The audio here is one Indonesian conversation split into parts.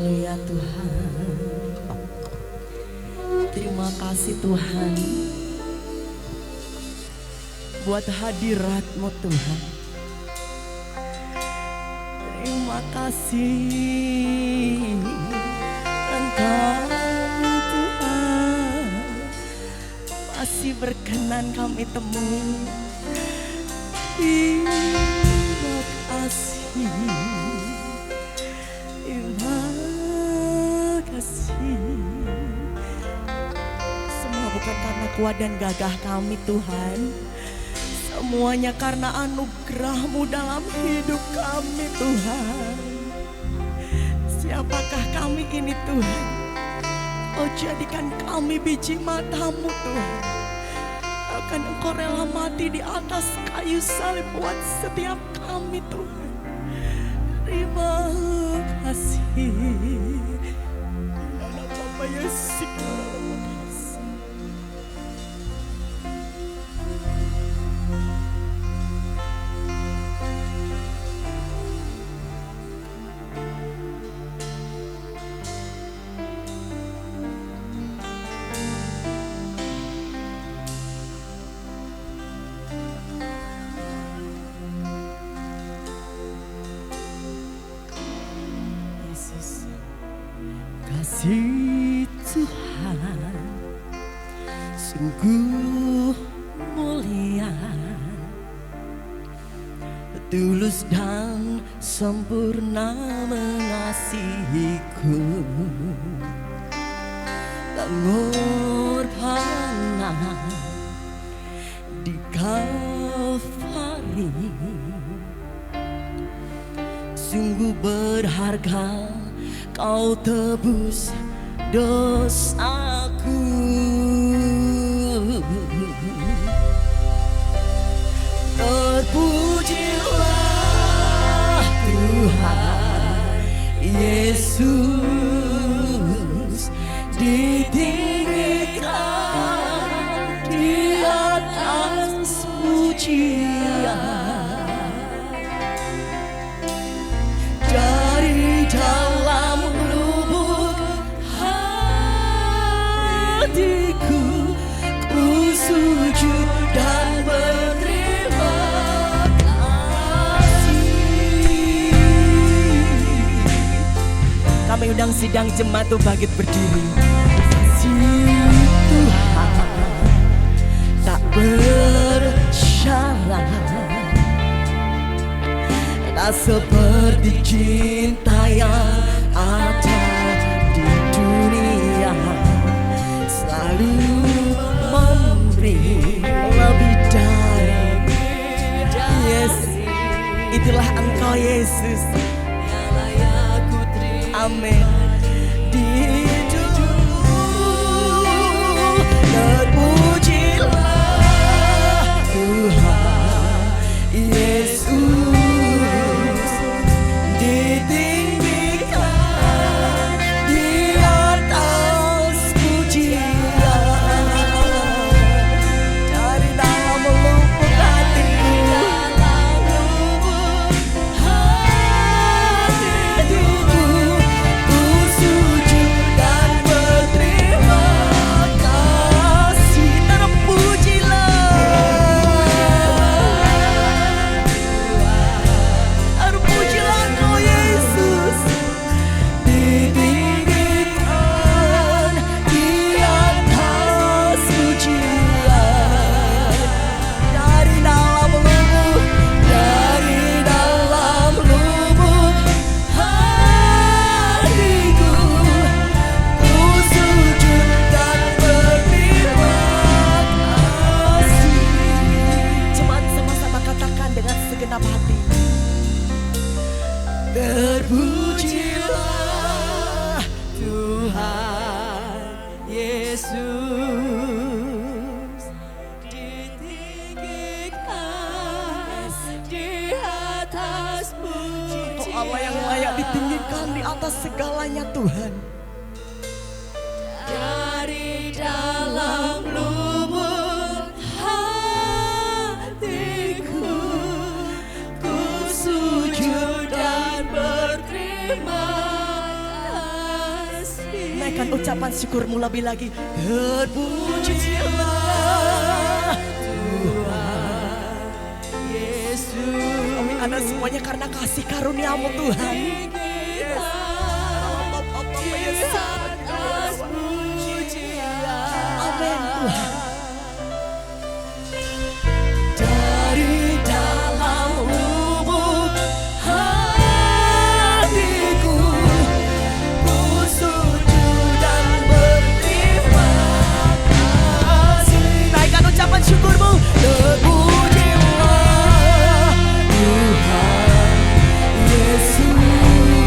Haleluya Tuhan. Terima kasih Tuhan buat hadirat-Mu Tuhan. Terima kasih Engkau Tuhan masih berkenan kami temui. Terima kasih. Terima kasih. Semua bukan karena kuat dan gagah kami Tuhan. Semuanya karena anugerah-Mu dalam hidup kami Tuhan. Siapakah kami ini Tuhan? Oh jadikan kami biji mata-Mu Tuhan. Akan Engkau rela mati di atas kayu salib buat setiap kami Tuhan. Terima kasih. Nama Bapa Yesus. Kasih Tuhan sungguh mulia, tulus dan sempurna mengasihiku, pengorbanan di Kalvari sungguh berharga. Kau tebus dosaku. Terpujilah Tuhan Yesus, ditinggikan di atas pujian. Dari dalam lubuk hatiku, ku sujud dan berterima kasih. Kami undang sidang jemaat tuh bangkit berdiri. Kasih Tuhan tak bersyarat, tak seperti cinta yang ada di dunia, selalu memberi lebih dari Yesus. Itulah Engkau Yesus yang layak ku terima. Amin. Di hidupku terpujilah Tuhan Yesus, ditinggikan di atas pujian. Dari dalam lubuk hatiku, ku sujud dan berterima kasih. Terpujilah Engkau Yesus, ditinggikan di atas pujian. Dari dalam lubuk hatiku, ku sujud dan berterima kasih. Jemaat sama-sama katakan dengan segenap hati. Terpujilah Tuhan Yesus, ditinggikan di atas pujian. Kau Allah yang layak ditinggikan di atas segalanya Tuhan. Dari dalam lubuk hatiku, ku sujud dan berterima naikkan ucapan syukurmu lebih lagi. Terpujilah Tuhan Yesus. Kami ada semuanya karena kasih karuniamu Tuhan. Amin Tuhan. Dari dalam lubuk hatiku, ku sujud dan berterima kasih. Naikkan ucapan syukurmu. Terpujilah Tuhan Yesus.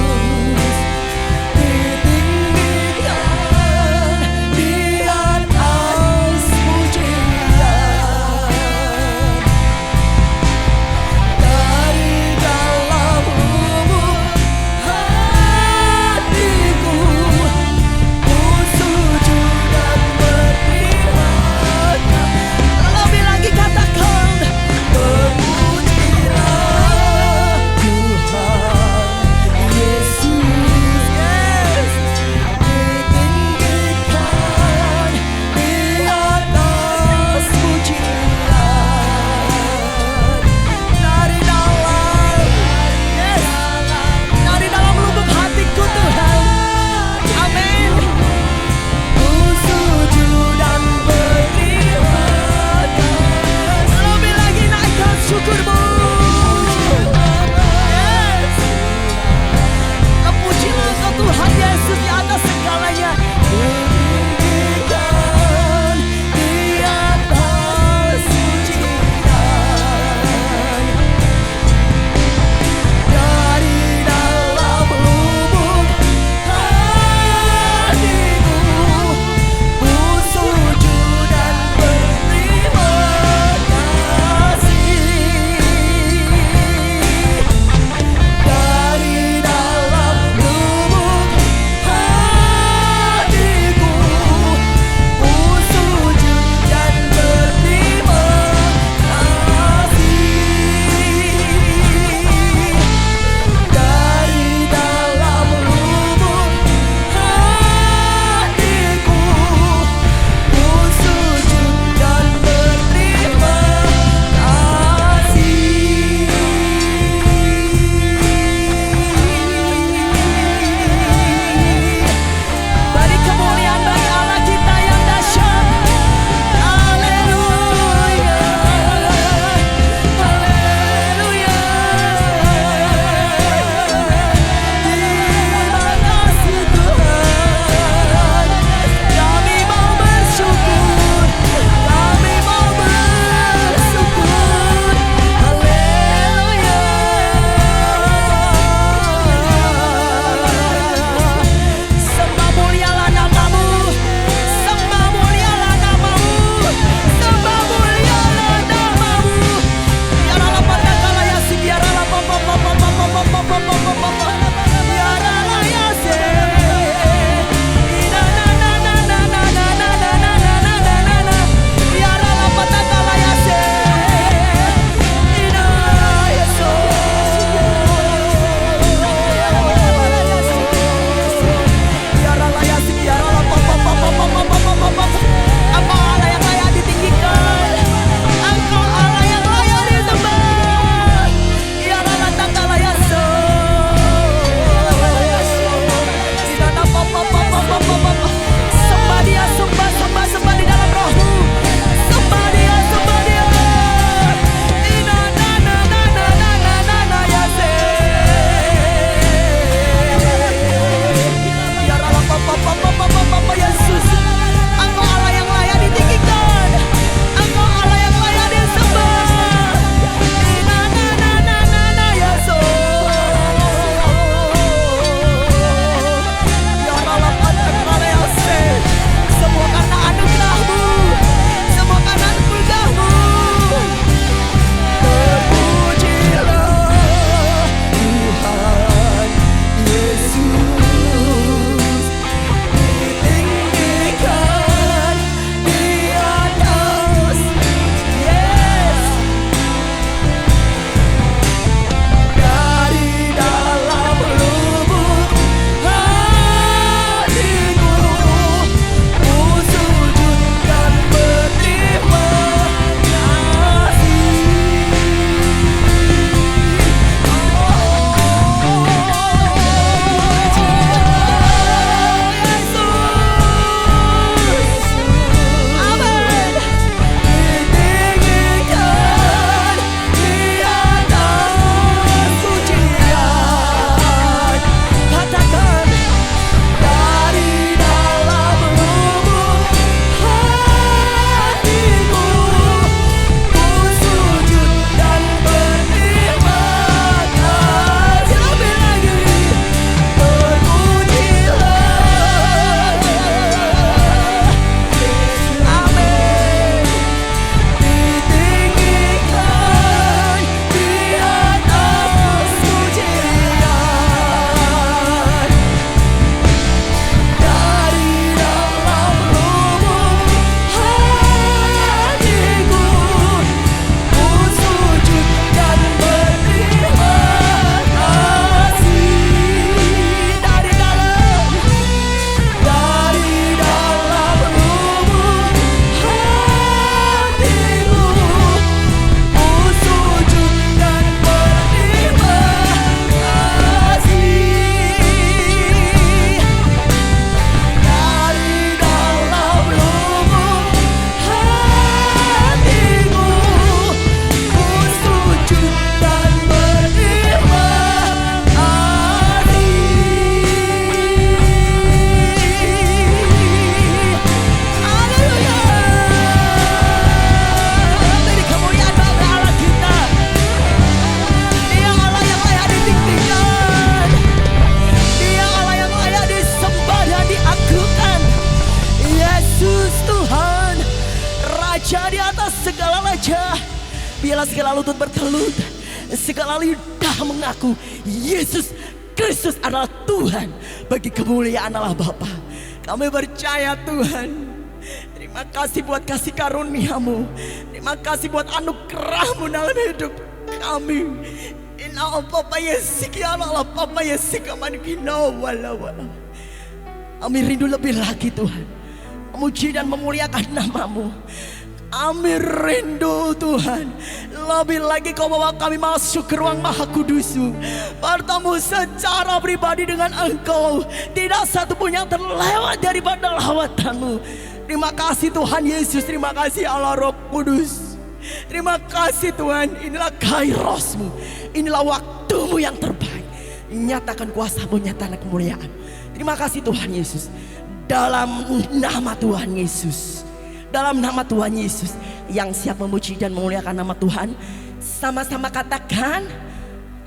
Biarlah segala lutut bertelut, segala lidah mengaku Yesus Kristus adalah Tuhan. Bagi kemuliaan Allah Bapa, kami percaya Tuhan. Terima kasih buat kasih karuniamu. Terima kasih buat anugerahmu dalam hidup kami. Inna Papa Yesus, Allah Papa Yesus, kami rindu lebih lagi Tuhan, memuji dan memuliakan namamu. Kami rindu Tuhan, lebih lagi Kau bawa kami masuk ke ruang Maha Kudus-Mu, bertemu secara pribadi dengan Engkau. Tidak satu pun yang terlewat daripada lawatan-Mu. Terima kasih Tuhan Yesus, terima kasih Allah Roh Kudus. Terima kasih Tuhan, inilah Kairos-Mu, inilah waktu-Mu yang terbaik. Nyatakan kuasa-Mu, nyatakan kemuliaan. Terima kasih Tuhan Yesus. Dalam nama Tuhan Yesus, dalam nama Tuhan Yesus, yang siap memuji dan memuliakan nama Tuhan, sama-sama katakan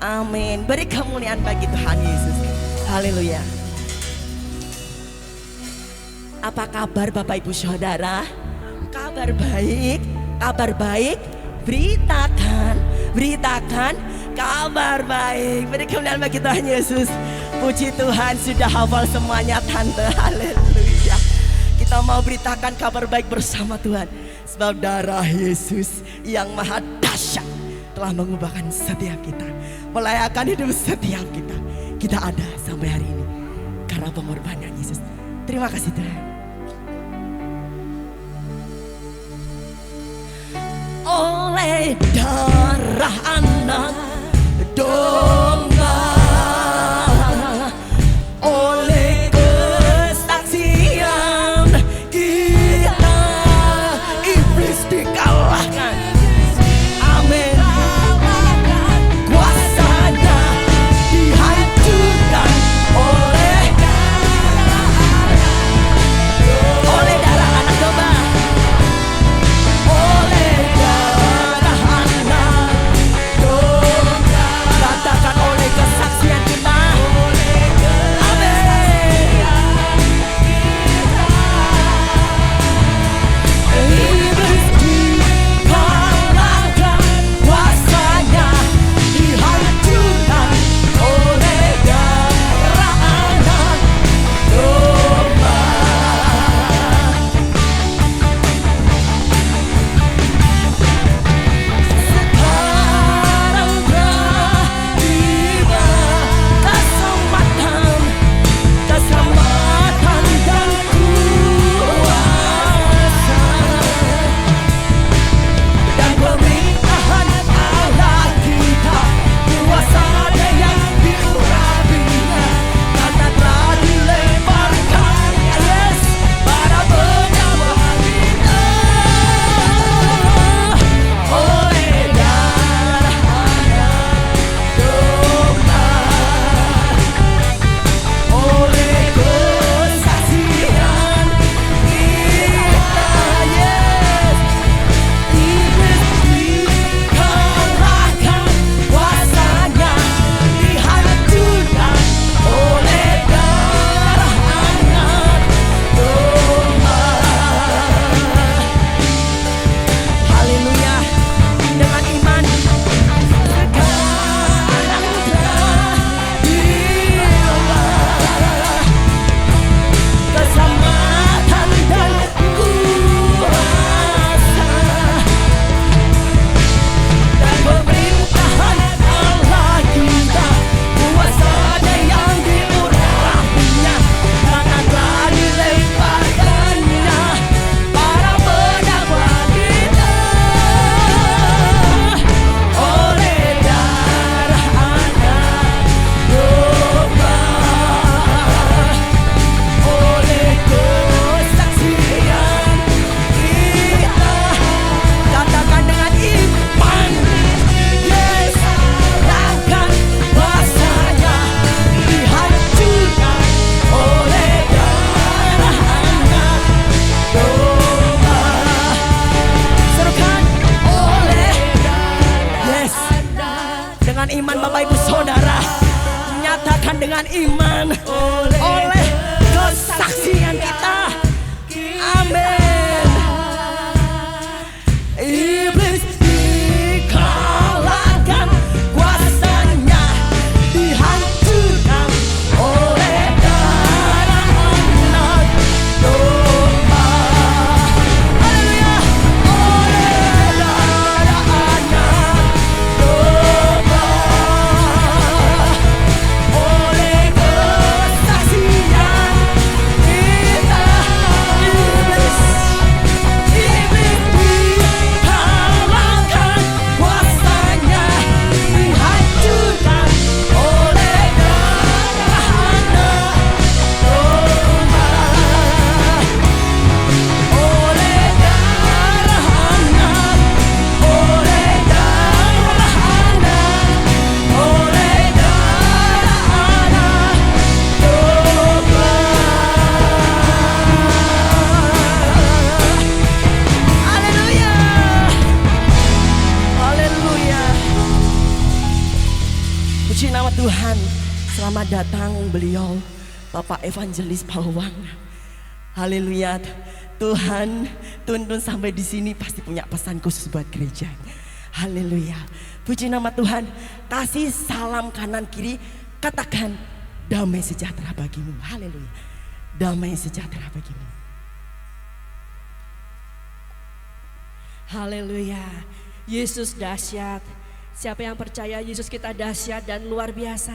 amin. Beri kemuliaan bagi Tuhan Yesus. Haleluya. Apa kabar Bapak Ibu Saudara? Kabar baik, kabar baik. Beritakan, beritakan kabar baik. Beri kemuliaan bagi Tuhan Yesus. Puji Tuhan, sudah hafal semuanya Tante. Haleluya. Kita mau beritakan kabar baik bersama Tuhan. Sebab darah Yesus yang maha dahsyat telah mengubahkan setiap kita, melayakan hidup setiap kita. Kita ada sampai hari ini karena pengorbanan Yesus. Terima kasih Tuhan. Oleh darah anak domba, oleh kesaksian kita, iblis dikalahkan. Amin. Kuasanya dihancurkan oleh darah anak domba. Katakan oleh kesaksian kita. Iblis dikalahkan, kuasanya dihancurkan oleh darah anak domba. Sekarang telah tiba keselamatan, keselamatan dan kuasa dan pemerintahan Allah kita. Kuasa yang diurapinya karena telah dilemparkan, yes, para penyawa kita. Oleh darah anak domba, oleh kesaksian kita, yes, iblis dikalahkan, kuasanya dihancurkan oleh darah anak domba. Haleluya. Dengan iman sekarang telah tiba keselamatan dan kuasa dan pemerintahan Allah kita. Kuasanya yang diurapinya karena telah dilemparkannya para penakwa kita. Oleh darah anak domba, oleh kesaksian kita. Katakan dengan iman, yes, akan kuasanya dihancurkan oleh darah anak domba. Serukan oleh, yes, dengan iman Bapak Ibu Saudara. Nyatakan dengan iman, oleh kesaksian kita. Amin. Iblis dikalahkan, datang beliau Bapak Evangelis Pawang. Haleluya. Tuhan tuntun sampai di sini pasti punya pesan khusus buat gereja. Haleluya. Puji nama Tuhan. Kasih salam kanan kiri, katakan damai sejahtera bagimu. Haleluya. Damai sejahtera bagimu. Haleluya. Yesus dahsyat. Siapa yang percaya Yesus kita dahsyat dan luar biasa?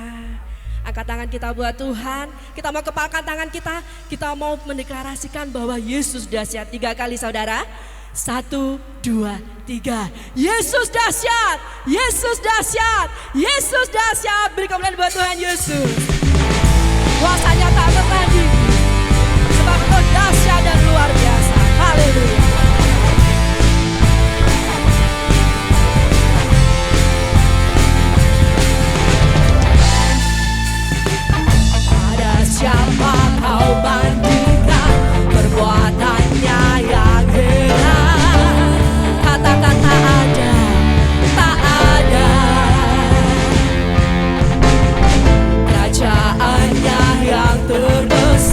Angkat tangan kita buat Tuhan. Kita mau kepalkan tangan kita. Kita mau mendeklarasikan bahwa Yesus dahsyat. 3 kali saudara. 1, 2, 3. Yesus dahsyat. Yesus dahsyat. Yesus dahsyat. Beri kemuliaan buat Tuhan Yesus. Kuasanya tak tertanding. Sebab Engkau dahsyat dan luar biasa. Haleluya. Siapa kau bandingkan perbuatannya yang heran? Katakan tak ada, tak ada. Kerajaannya yang terbesar.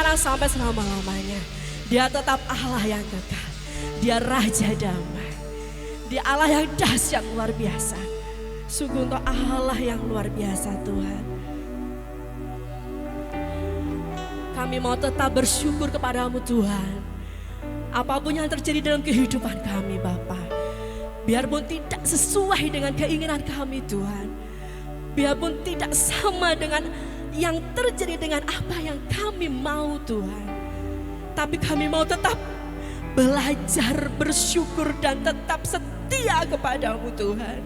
sekarang sampai selama-lamanya. Dia tetap Allah yang kekal. Dia Raja Damai. Dia Allah yang dahsyat luar biasa. Sungguh untuk Allah yang luar biasa Tuhan. Kami mau tetap bersyukur kepadamu Tuhan. Apapun yang terjadi dalam kehidupan kami Bapa, biarpun tidak sesuai dengan keinginan kami Tuhan, biarpun tidak sama dengan yang terjadi dengan apa yang kami mau Tuhan, tapi kami mau tetap belajar bersyukur dan tetap setia kepadamu Tuhan.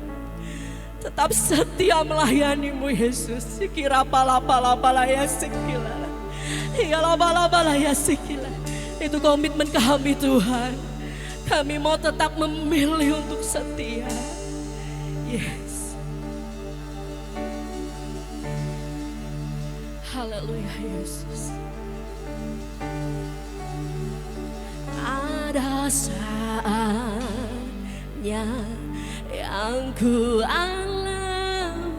Tetap setia melayanimu Yesus. Sikira pala ya sikila. Ya laba ya sikila. Itu komitmen kami Tuhan. Kami mau tetap memilih untuk setia. Yes. Haleluya Yesus. Ada saatnya yang ku alami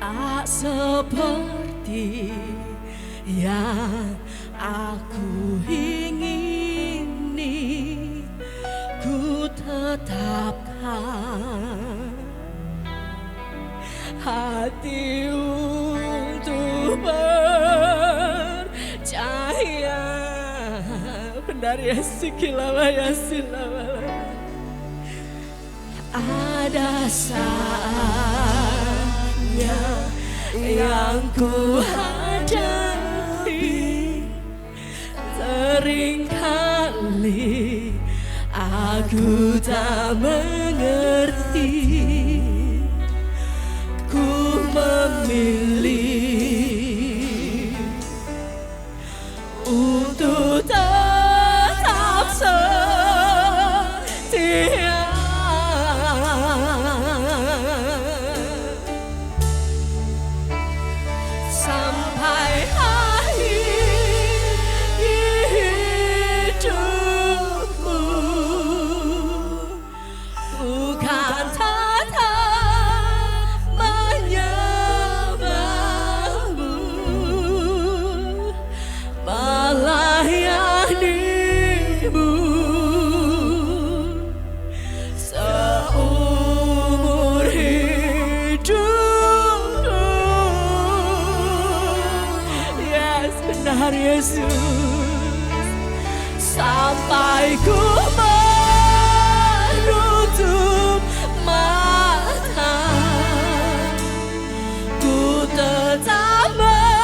tak seperti yang aku ingini, ku tetapkan hati untuk percaya. Benar ya sikilama ya silama. Ada saatnya yang ku hadapi, seringkali aku tak mengerti. Ku memilih untuk tetap setia. Sampai akhir hidupku, bukan tetap menyembahmu, melayanimu seumur hidupku. Yes, benar Yesus. Sampai ku menutup mata, ku tetap mengasihimu.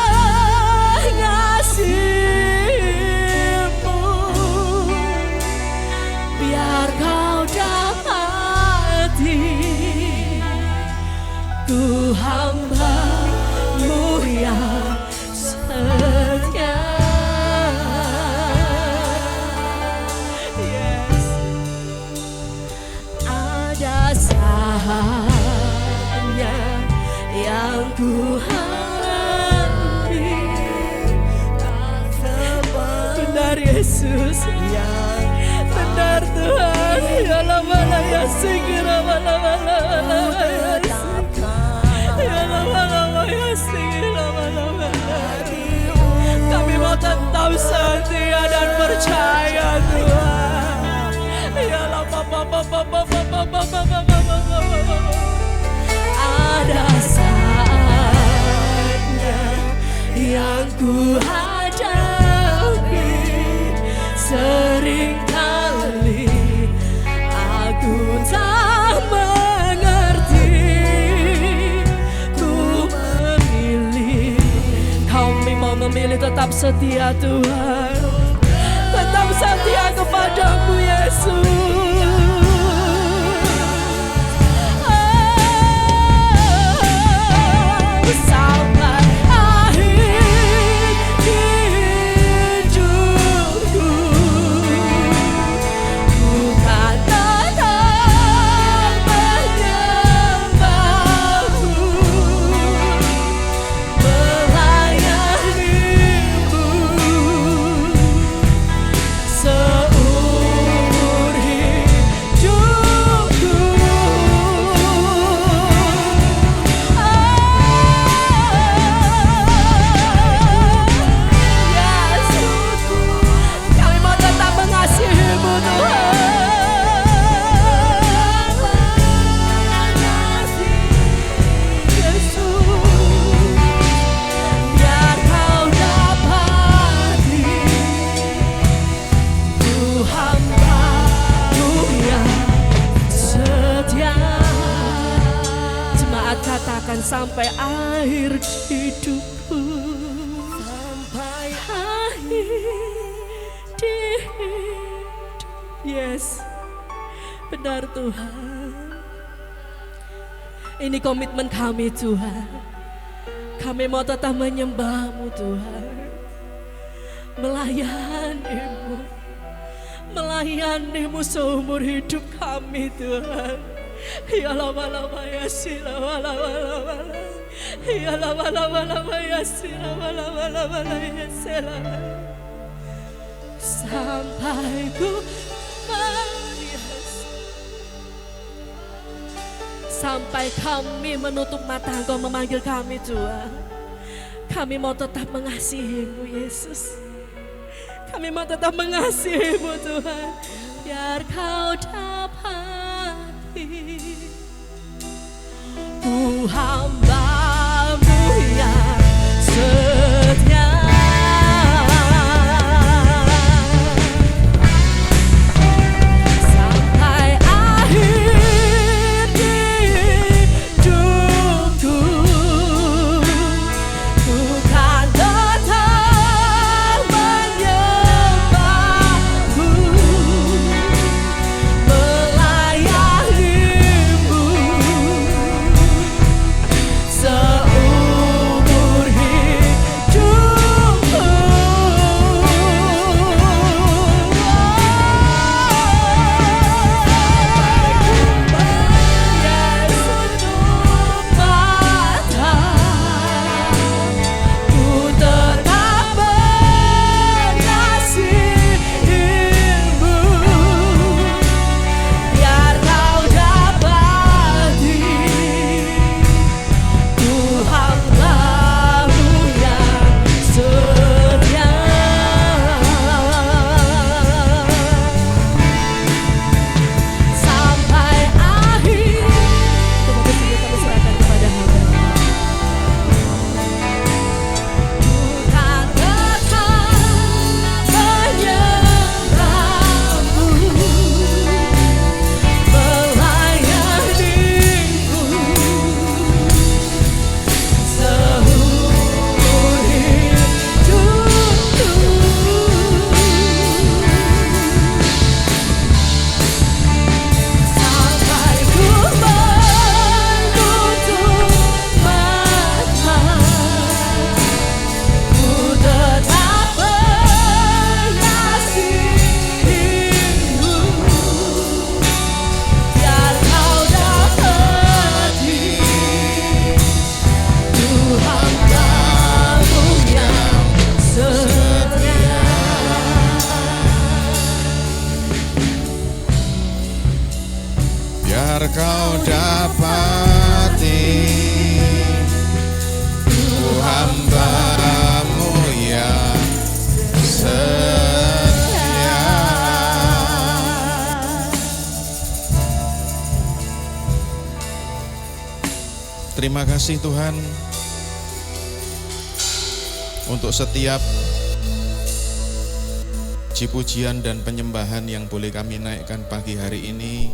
Biar kau dapati ku hamba-Mu yang setia. Yes. Ada saatnya yang ku hadapi, benar Yesus, yang benar Tuhan. Ya lama ya segera lama ya lama ya segera lama. Kami mau tetap setia dan percaya Tuhan. Ya lama. Ada saatnya yang ku hadapi, seringkali aku tak mengerti. Ku memilih, kami mau memilih tetap setia Tuhan, tetap setia kepadamu Yesus. Sampai akhir hidupku, bukan tetap menyembahmu, melayanimu seumur hidupku. Yes, benar Tuhan. Ini komitmen kami Tuhan. Kami mau tetap menyembah-Mu Tuhan. Melayani-Mu seumur hidup kami Tuhan. Ya lama-lama ya sila lama-lama ya lama-lama ya sila lama-lama ya sila sampai ku sampai kami menutup mata Engkau memanggil kami Tuhan. Kami mau tetap mengasihi-Mu Yesus. Kami mau tetap mengasihi-Mu Tuhan. Biar Kau dapati ku hamba-Mu yang setia. Sampai akhir hidupku ku kan tetap menyembah-Mu, melayani-Mu seumur hidupku. Yesus mata ku tetap mengasihi-Mu, biar Kau dapati ku hamba-Mu yang setia. Sampai akhir itu mobil sendiri kami serahkan kepada Hamba. Ku kan tetap menyembah-Mu, melayani-Mu seumur hidupku. Sampai ku menutup mata, ku tetap mengasihi-Mu, biar Kau dapati ku hamba-Mu yang setia. Biar Kau dapati ku hamba-Mu yang setia. Terima kasih Tuhan untuk setiap puji-pujian dan penyembahan yang boleh kami naikkan pagi hari ini.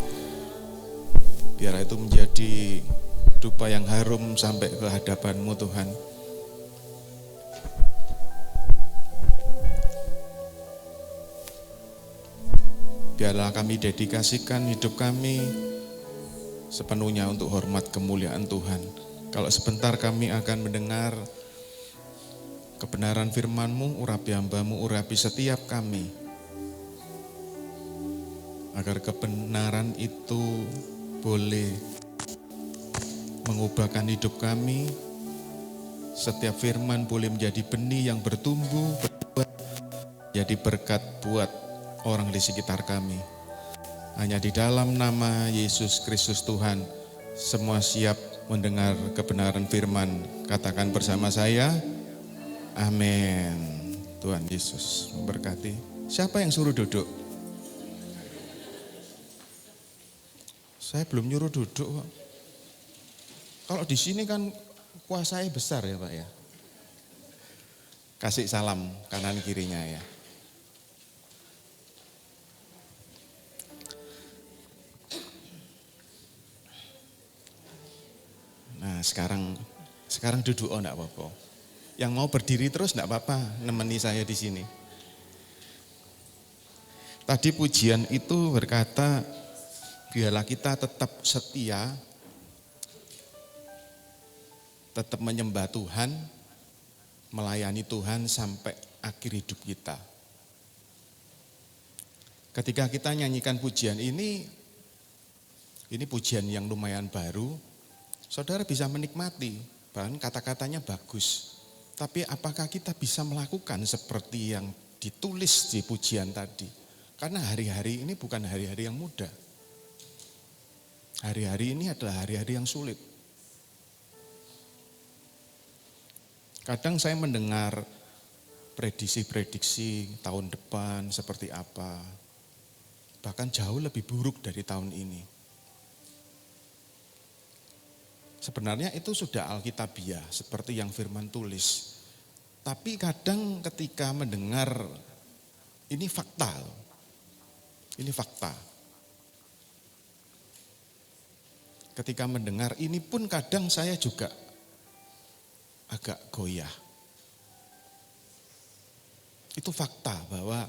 Biar itu menjadi dupa yang harum sampai ke hadapan-Mu Tuhan. Biarlah kami dedikasikan hidup kami sepenuhnya untuk hormat kemuliaan Tuhan. Kalau sebentar kami akan mendengar kebenaran firman-Mu, urapi hamba-Mu, urapi setiap kami. Agar kebenaran itu boleh mengubahkan hidup kami. Setiap firman boleh menjadi benih yang bertumbuh, berbuah, jadi berkat buat orang di sekitar kami. Hanya di dalam nama Yesus Kristus Tuhan, semua siap mendengar kebenaran firman. Katakan bersama saya, amin. Tuhan Yesus memberkati. Siapa yang suruh duduk? Saya belum nyuruh duduk kok. Kalau di sini kan kuasanya besar ya Pak ya. Kasih salam kanan kirinya ya. Nah sekarang duduk enggak apa-apa. Yang mau berdiri terus enggak apa-apa, nemeni saya di sini. Tadi pujian itu berkata, biarlah kita tetap setia, tetap menyembah Tuhan, melayani Tuhan sampai akhir hidup kita. Ketika kita nyanyikan pujian ini pujian yang lumayan baru, saudara bisa menikmati, bahkan kata-katanya bagus. Tapi apakah kita bisa melakukan seperti yang ditulis di pujian tadi? Karena hari-hari ini bukan hari-hari yang mudah. Hari-hari ini adalah hari-hari yang sulit. Kadang saya mendengar prediksi-prediksi tahun depan seperti apa. Bahkan jauh lebih buruk dari tahun ini. Sebenarnya itu sudah alkitabiah seperti yang firman tulis. Tapi kadang ketika mendengar ini fakta. Ini fakta. Ketika mendengar ini pun kadang saya juga agak goyah. Itu fakta bahwa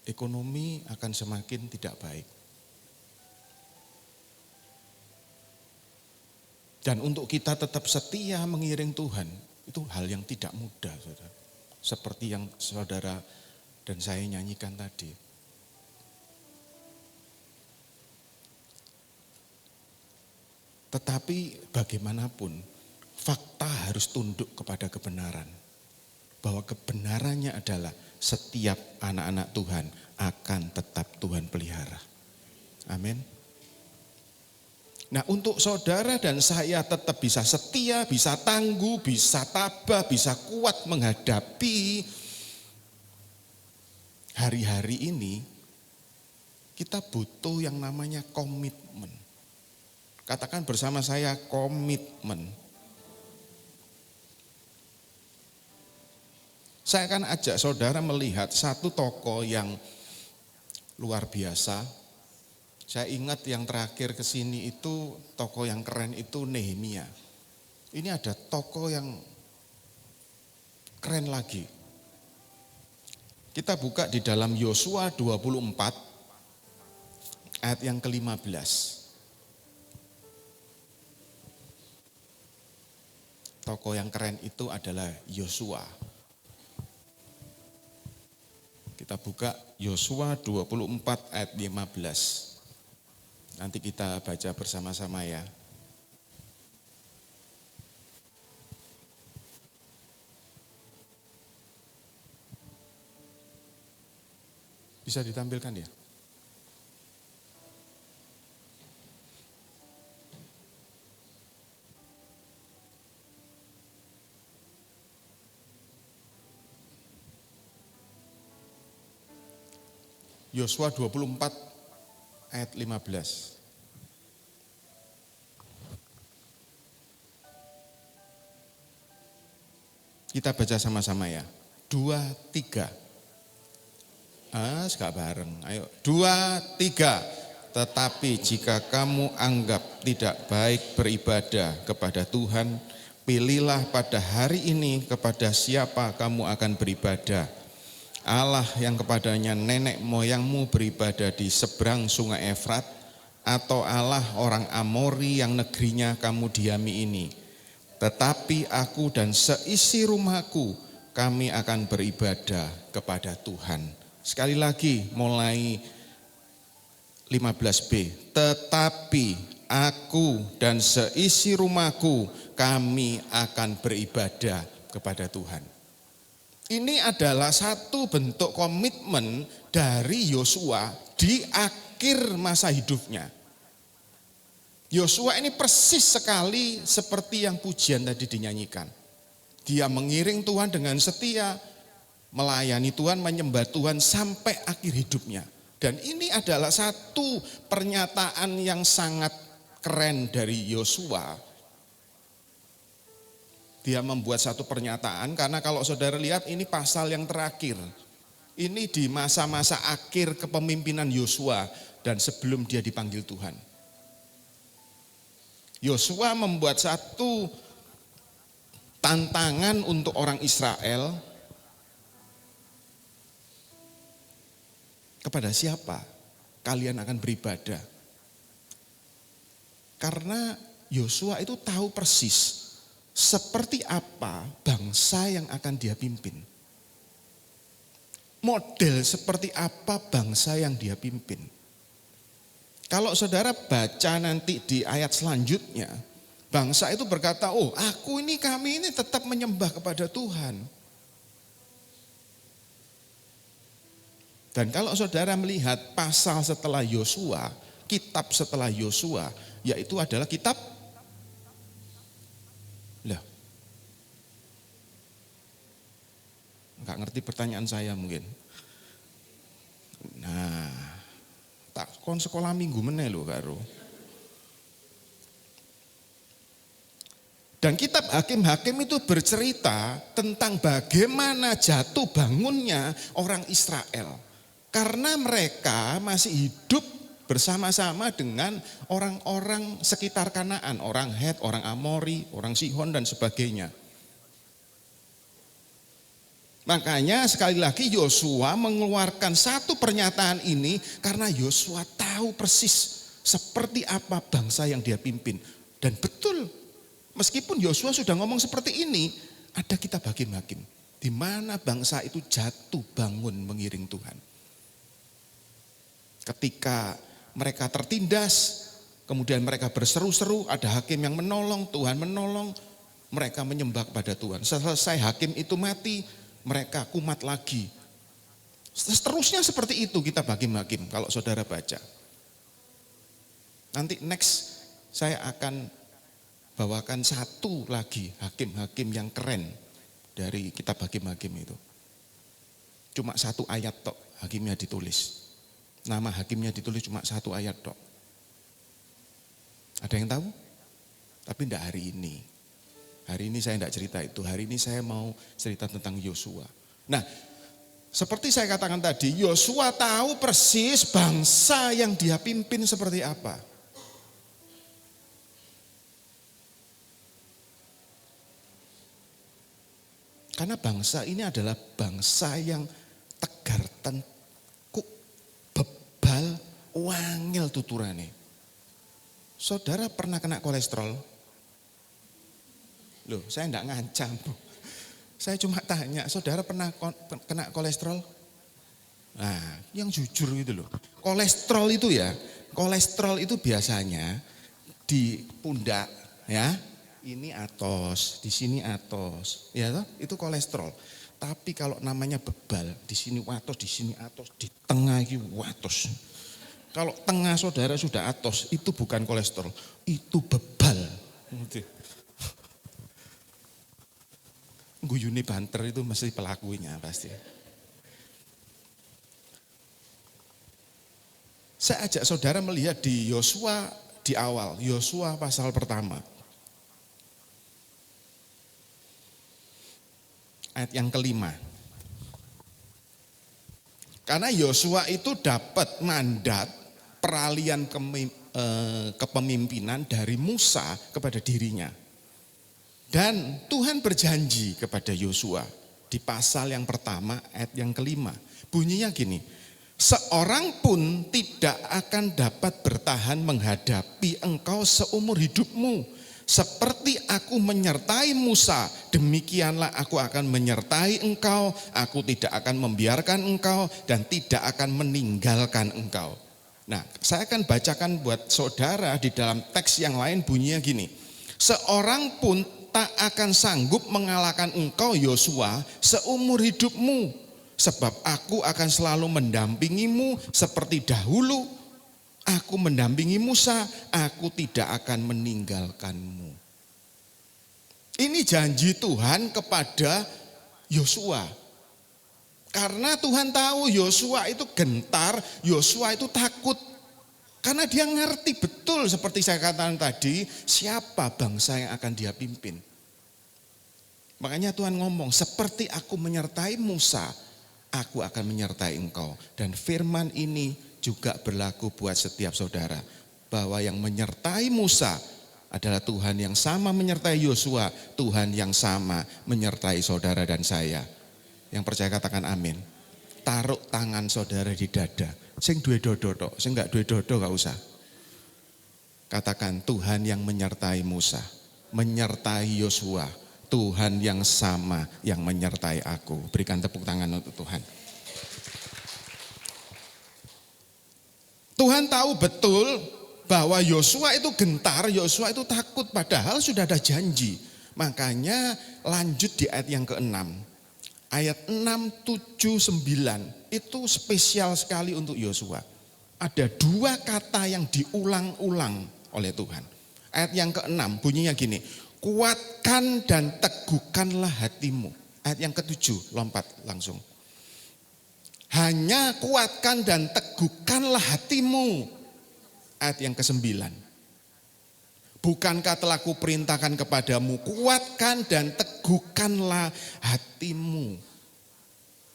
ekonomi akan semakin tidak baik. Dan untuk kita tetap setia mengiring Tuhan, itu hal yang tidak mudah, saudara. Seperti yang saudara dan saya nyanyikan tadi. Tetapi bagaimanapun, fakta harus tunduk kepada kebenaran. Bahwa kebenarannya adalah setiap anak-anak Tuhan akan tetap Tuhan pelihara. Amin. Nah, untuk saudara dan saya tetap bisa setia, bisa tangguh, bisa tabah, bisa kuat menghadapi hari-hari ini, kita butuh yang namanya komitmen. Katakan bersama saya, komitmen. Saya akan ajak saudara melihat satu tokoh yang luar biasa. Saya ingat yang terakhir ke sini itu tokoh yang keren itu Nehemia. Ini ada tokoh yang keren lagi. Kita buka di dalam Yosua 24 ayat yang ke-15. Tokoh yang keren itu adalah Yosua. Kita buka Yosua 24 ayat 15. Nanti kita baca bersama-sama ya. Bisa ditampilkan ya? Yosua 24 ayat 15. Kita baca sama-sama ya. 2, 3. Gak bareng. Ayo. 2, 3. Tetapi jika kamu anggap tidak baik beribadah kepada Tuhan, pilihlah pada hari ini kepada siapa kamu akan beribadah. Allah yang kepadanya nenek moyangmu beribadah di seberang sungai Efrat, atau Allah orang Amori yang negerinya kamu diami ini. Tetapi aku dan seisi rumahku, kami akan beribadah kepada Tuhan. Sekali lagi mulai 15b. Tetapi aku dan seisi rumahku, kami akan beribadah kepada Tuhan. Ini adalah satu bentuk komitmen dari Yosua di akhir masa hidupnya. Yosua ini persis sekali seperti yang pujian tadi dinyanyikan. Dia mengiring Tuhan dengan setia, melayani Tuhan, menyembah Tuhan sampai akhir hidupnya. Dan ini adalah satu pernyataan yang sangat keren dari Yosua. Dia membuat satu pernyataan, karena kalau saudara lihat ini pasal yang terakhir. Ini di masa-masa akhir kepemimpinan Yosua dan sebelum dia dipanggil Tuhan. Yosua membuat satu tantangan untuk orang Israel Kepada siapa kalian akan beribadah? Karena Yosua itu tahu persis seperti apa bangsa yang akan dia pimpin. Model seperti apa bangsa yang dia pimpin. Kalau saudara baca nanti di ayat selanjutnya, bangsa itu berkata, oh kami ini tetap menyembah kepada Tuhan. Dan kalau saudara melihat pasal setelah Yosua, kitab setelah Yosua, yaitu adalah kitab enggak ngerti pertanyaan saya mungkin. Nah, tak kon sekolah minggu meneh lho karo. Dan kitab Hakim-Hakim itu bercerita tentang bagaimana jatuh bangunnya orang Israel. Karena mereka masih hidup bersama-sama dengan orang-orang sekitar Kanaan, orang Het, orang Amori, orang Sihon dan sebagainya. Makanya sekali lagi Yosua mengeluarkan satu pernyataan ini karena Yosua tahu persis seperti apa bangsa yang dia pimpin. Dan betul, meskipun Yosua sudah ngomong seperti ini, ada kitab Hakim-Hakim di mana bangsa itu jatuh bangun mengiring Tuhan. Ketika mereka tertindas, kemudian mereka berseru-seru, ada hakim yang menolong, Tuhan menolong, mereka menyembah kepada Tuhan. Selesai hakim itu mati, mereka kumat lagi. Seterusnya seperti itu kitab Hakim-Hakim kalau saudara baca. Nanti next saya akan bawakan satu lagi hakim-hakim yang keren dari kitab Hakim-Hakim itu. Cuma satu ayat tok hakimnya ditulis. Nama hakimnya ditulis cuma satu ayat tok. Ada yang tahu? Tapi tidak hari ini. Hari ini saya tidak cerita itu. Hari ini saya mau cerita tentang Yosua. Nah, seperti saya katakan tadi, Yosua tahu persis bangsa yang dia pimpin seperti apa. Karena bangsa ini adalah bangsa yang tegar tengkuk, bebal, wangil tuturane. Saudara pernah kena kolesterol? Loh, saya enggak ngancam. Saya cuma tanya, saudara pernah kena kolesterol? Nah, yang jujur gitu loh. Kolesterol itu biasanya di pundak ya. Ini atos, di sini atos, ya toh? Itu kolesterol. Tapi kalau namanya bebal, di sini atos, di sini atos, di tengah ini atos. Kalau tengah saudara sudah atos, itu bukan kolesterol, itu bebal. Guyune banter itu mesti pelakunya pasti. Saya ajak saudara melihat di Yosua di awal, Yosua pasal pertama. Ayat yang kelima. Karena Yosua itu dapat mandat peralihan kepemimpinan dari Musa kepada dirinya. Dan Tuhan berjanji kepada Yosua di pasal yang pertama ayat yang kelima. Bunyinya gini, seorang pun tidak akan dapat bertahan menghadapi engkau seumur hidupmu. Seperti aku menyertai Musa, demikianlah aku akan menyertai engkau. Aku tidak akan membiarkan engkau dan tidak akan meninggalkan engkau. Nah, saya akan bacakan buat saudara di dalam teks yang lain bunyinya gini. Seorang pun tak akan sanggup mengalahkan engkau Yosua seumur hidupmu. Sebab aku akan selalu mendampingimu seperti dahulu. Aku mendampingi Musa, aku tidak akan meninggalkanmu. Ini janji Tuhan kepada Yosua. Karena Tuhan tahu Yosua itu gentar, Yosua itu takut. Karena dia ngerti betul seperti saya katakan tadi, siapa bangsa yang akan dia pimpin. Makanya Tuhan ngomong, seperti aku menyertai Musa, aku akan menyertai engkau. Dan firman ini juga berlaku buat setiap saudara. Bahwa yang menyertai Musa adalah Tuhan yang sama menyertai Yosua. Tuhan yang sama menyertai saudara dan saya. Yang percaya katakan amin. taruh tangan saudara di dada. Sing duwe dodo tok, sing enggak duwe dodo enggak usah. Katakan, Tuhan yang menyertai Musa, menyertai Yosua, Tuhan yang sama yang menyertai aku. Berikan tepuk tangan untuk Tuhan. Tuhan tahu betul bahwa Yosua itu gentar, Yosua itu takut, padahal sudah ada janji. Makanya lanjut di ayat yang ke-6. Ayat 6, 7, 9 itu spesial sekali untuk Yosua. Ada dua kata yang diulang-ulang oleh Tuhan. Ayat yang ke-6 bunyinya gini, kuatkan dan teguhkanlah hatimu. Ayat yang ke-7, lompat langsung. Hanya kuatkan dan teguhkanlah hatimu. Ayat yang ke-9. Bukankah telah kuperintahkan kepadamu, kuatkan dan teguhkanlah hatimu.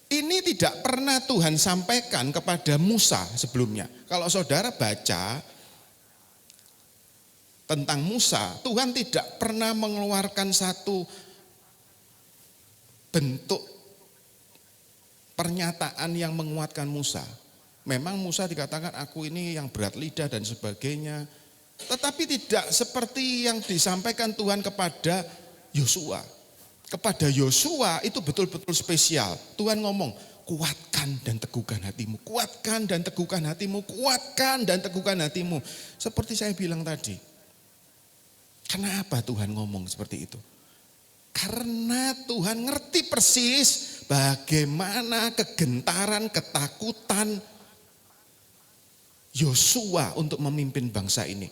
Ini tidak pernah Tuhan sampaikan kepada Musa sebelumnya. Kalau saudara baca tentang Musa, Tuhan tidak pernah mengeluarkan satu bentuk pernyataan yang menguatkan Musa. Memang Musa dikatakan aku ini yang berat lidah dan sebagainya. Tetapi tidak seperti yang disampaikan Tuhan kepada Yosua. Kepada Yosua itu betul-betul spesial. Tuhan ngomong, kuatkan dan teguhkan hatimu, kuatkan dan teguhkan hatimu, kuatkan dan teguhkan hatimu. Seperti saya bilang tadi. Kenapa Tuhan ngomong seperti itu? Karena Tuhan ngerti persis bagaimana kegentaran, ketakutan Yosua untuk memimpin bangsa ini.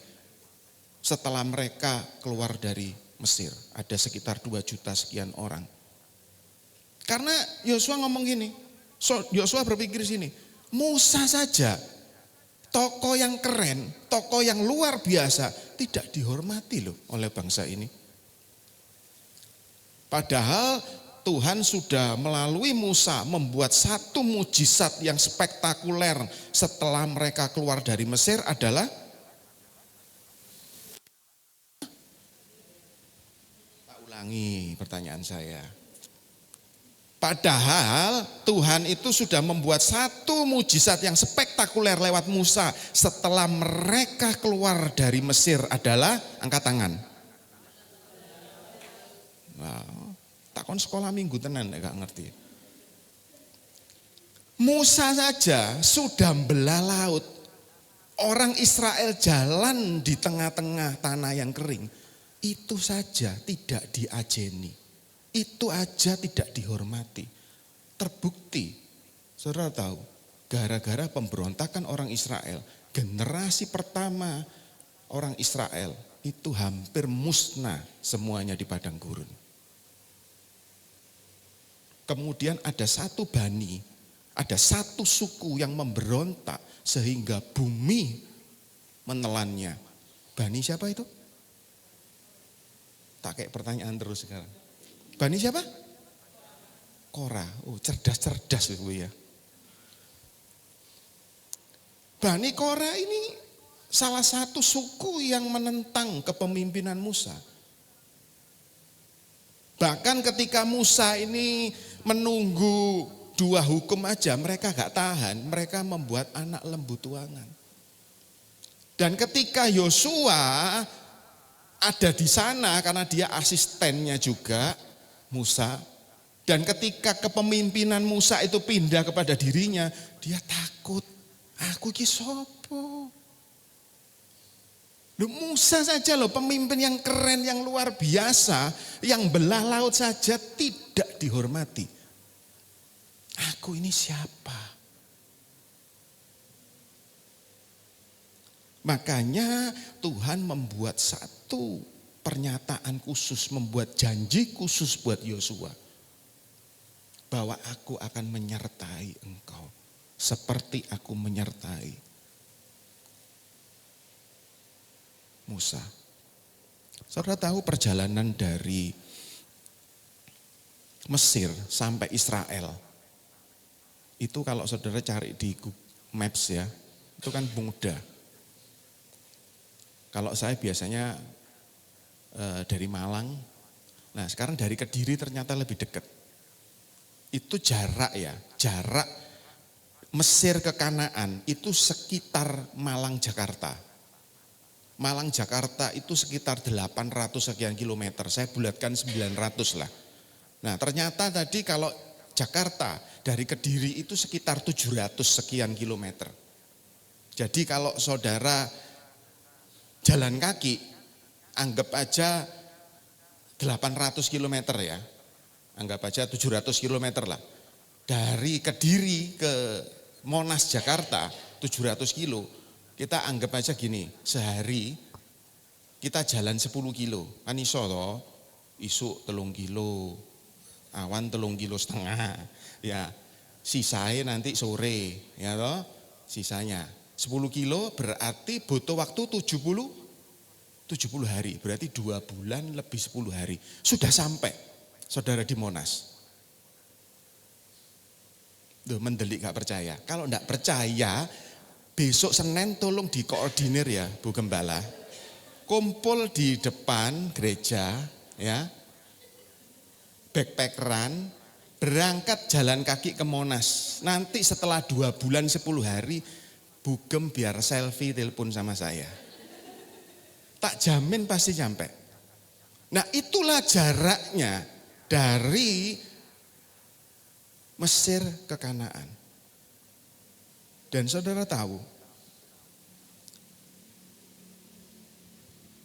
Setelah mereka keluar dari Mesir, ada sekitar 2 juta sekian orang. Karena Yosua ngomong gini, Yosua berpikir sini, Musa saja, tokoh yang keren, tokoh yang luar biasa, tidak dihormati loh oleh bangsa ini. Padahal Tuhan sudah melalui Musa membuat satu mujizat yang spektakuler setelah mereka keluar dari Mesir adalah ulangi pertanyaan saya. Padahal Tuhan itu sudah membuat satu mujizat yang spektakuler lewat Musa setelah mereka keluar dari Mesir adalah angkat tangan. Wow, takon sekolah minggu tenan gak ngerti. Musa saja sudah belah laut. Orang Israel jalan di tengah-tengah tanah yang kering. Itu saja tidak diajeni. Itu aja tidak dihormati. Terbukti, saudara tahu, gara-gara pemberontakan orang Israel, generasi pertama orang Israel itu hampir musnah semuanya di padang gurun. Kemudian ada satu bani, ada satu suku yang memberontak sehingga bumi menelannya. Bani siapa itu? Tak kayak pertanyaan terus sekarang. Bani siapa? Korah. Oh, cerdas-cerdas itu ya. Bani Korah ini salah satu suku yang menentang kepemimpinan Musa. Bahkan ketika Musa ini menunggu 2 hukum aja, mereka gak tahan, mereka membuat anak lembu tuangan. Dan ketika Yosua ada di sana karena dia asistennya juga, Musa. Dan ketika kepemimpinan Musa itu pindah kepada dirinya, dia takut. Aku ki sopo? Loh, Musa saja loh, pemimpin yang keren, yang luar biasa, yang belah laut saja tidak dihormati. Aku ini siapa? Makanya Tuhan membuat satu pernyataan khusus, membuat janji khusus buat Yosua. Bahwa aku akan menyertai engkau seperti aku menyertai Musa. Saudara tahu perjalanan dari Mesir sampai Israel. Itu kalau saudara cari di Google Maps ya, itu kan mudah. Kalau saya biasanya dari Malang, nah sekarang dari Kediri ternyata lebih dekat. Itu jarak ya, jarak Mesir ke Kanaan itu sekitar Malang Jakarta. Malang Jakarta itu sekitar 800 sekian kilometer, saya bulatkan 900 lah. Nah ternyata tadi kalau Jakarta dari Kediri itu sekitar 700 sekian kilometer. Jadi kalau saudara jalan kaki, anggap aja 800 kilometer ya, anggap aja 700 kilometer lah. Dari Kediri ke Monas Jakarta 700 kilo, kita anggap aja gini, sehari kita jalan 10 kilo, kan iso toh, isuk 3 kilo, awan 3,5 kilo, ya sisanya nanti sore, ya toh, sisanya 10 kilo berarti butuh waktu 70 hari, berarti 2 bulan lebih 10 hari, sudah sampai saudara di Monas. Duh, mendelik gak percaya. Kalau gak percaya, besok Senin tolong dikoordinir ya Bu Gembala. Kumpul di depan gereja ya, backpackeran, berangkat jalan kaki ke Monas. Nanti setelah 2 bulan 10 hari, Bu Gem biar selfie telepon sama saya. Tak jamin pasti nyampe. Nah itulah jaraknya dari Mesir ke Kanaan. Dan saudara tahu,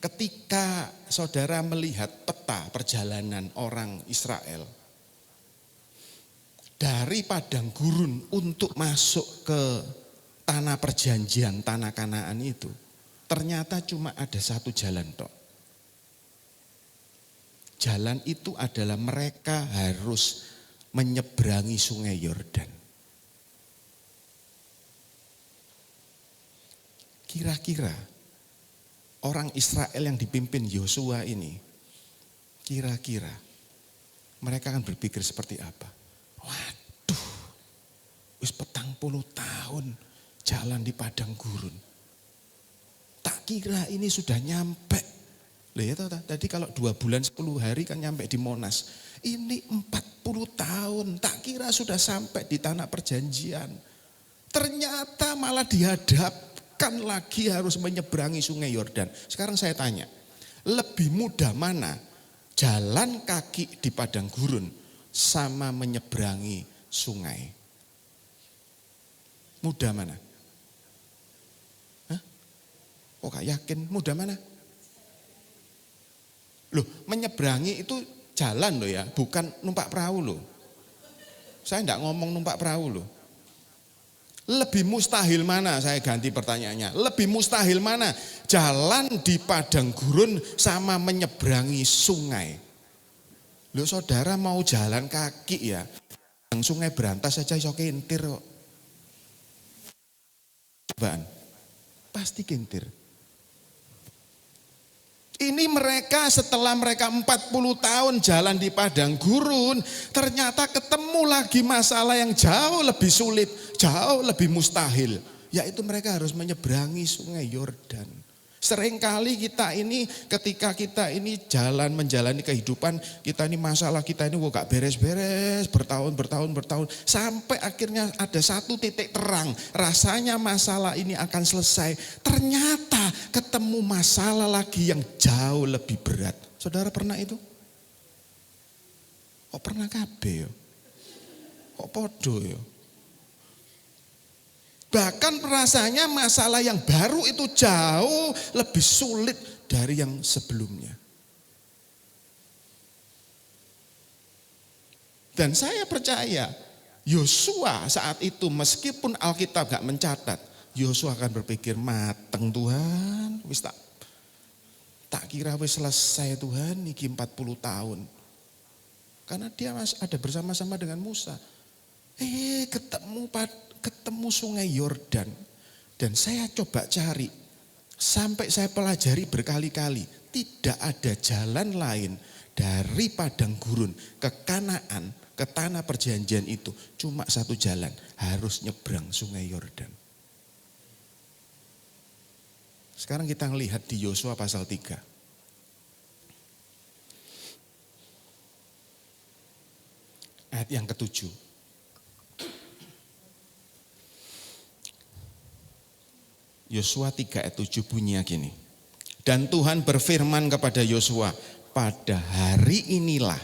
ketika saudara melihat peta perjalanan orang Israel dari padang gurun untuk masuk ke tanah perjanjian, tanah Kanaan itu, ternyata cuma ada satu jalan tok. Jalan itu adalah mereka harus menyeberangi sungai Yordan. Kira-kira orang Israel yang dipimpin Yosua ini, kira-kira mereka akan berpikir seperti apa? Waduh, wis 40 tahun jalan di padang gurun. Tak kira ini sudah nyampe. Loh ya tadi kalau 2 bulan 10 hari kan nyampe di Monas. Ini 40 tahun, tak kira sudah sampai di tanah perjanjian. Ternyata malah dihadapkan lagi harus menyeberangi sungai Yordan. Sekarang saya tanya, lebih mudah mana jalan kaki di padang gurun sama menyeberangi sungai? Mudah mana? Hah? Kok gak yakin mudah mana? Loh, menyeberangi itu jalan loh ya, bukan numpak perahu loh. Saya enggak ngomong numpak perahu loh. Lebih mustahil mana, saya ganti pertanyaannya. Lebih mustahil mana jalan di padang gurun sama menyeberangi sungai? Loh saudara mau jalan kaki ya, yang sungai Berantas saja iso kintir kok. Cobaan, pasti kintir. Ini mereka setelah mereka 40 tahun jalan di padang gurun, ternyata ketemu lagi masalah yang jauh lebih sulit, jauh lebih mustahil. Yaitu mereka harus menyeberangi sungai Yordan. Seringkali kita ini ketika kita ini menjalani kehidupan, kita ini masalah kita ini gak beres-beres bertahun. Sampai akhirnya ada satu titik terang, rasanya masalah ini akan selesai. Ternyata ketemu masalah lagi yang jauh lebih berat. Saudara pernah itu? Kok pernah kabeh yo? Kok podo yo? Bahkan rasanya masalah yang baru itu jauh lebih sulit dari yang sebelumnya. Dan saya percaya Yosua saat itu meskipun Alkitab gak mencatat, Yosua akan berpikir mateng Tuhan, wis tak kira wis selesai Tuhan niki 40 tahun. Karena dia masih ada bersama-sama dengan Musa. Ketemu sungai Yordan. Dan saya coba cari, sampai saya pelajari berkali-kali, tidak ada jalan lain dari padang gurun ke Kanaan, ke tanah perjanjian itu. Cuma satu jalan, harus nyebrang sungai Yordan. Sekarang kita melihat di Yosua pasal 3. Ayat yang ke-7. Yosua 3 ayat 7 bunyinya gini. Dan Tuhan berfirman kepada Yosua, pada hari inilah,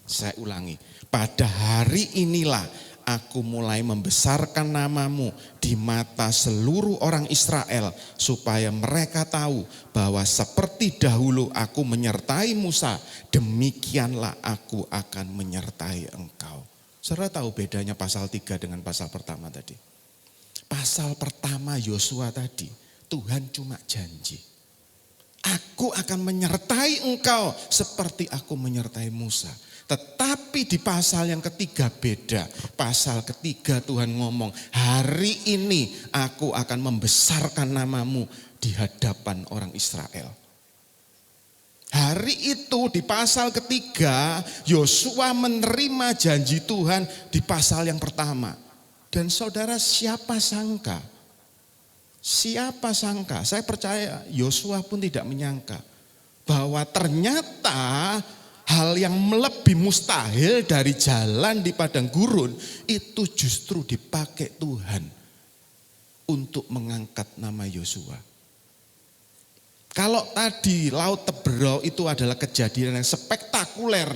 saya ulangi, pada hari inilah aku mulai membesarkan namamu di mata seluruh orang Israel, supaya mereka tahu bahwa seperti dahulu aku menyertai Musa, demikianlah aku akan menyertai engkau. Saudara tahu bedanya pasal 3 dengan pasal pertama tadi? Pasal pertama Yosua tadi, Tuhan cuma janji. Aku akan menyertai engkau seperti aku menyertai Musa. Tetapi di pasal yang ketiga beda. Pasal ketiga Tuhan ngomong, hari ini aku akan membesarkan namamu di hadapan orang Israel. Hari itu di pasal ketiga Yosua menerima janji Tuhan di pasal yang pertama. Dan saudara, siapa sangka? Siapa sangka? Saya percaya Yosua pun tidak menyangka bahwa ternyata hal yang lebih mustahil dari jalan di padang gurun itu justru dipakai Tuhan untuk mengangkat nama Yosua. Kalau tadi Laut Teberau itu adalah kejadian yang spektakuler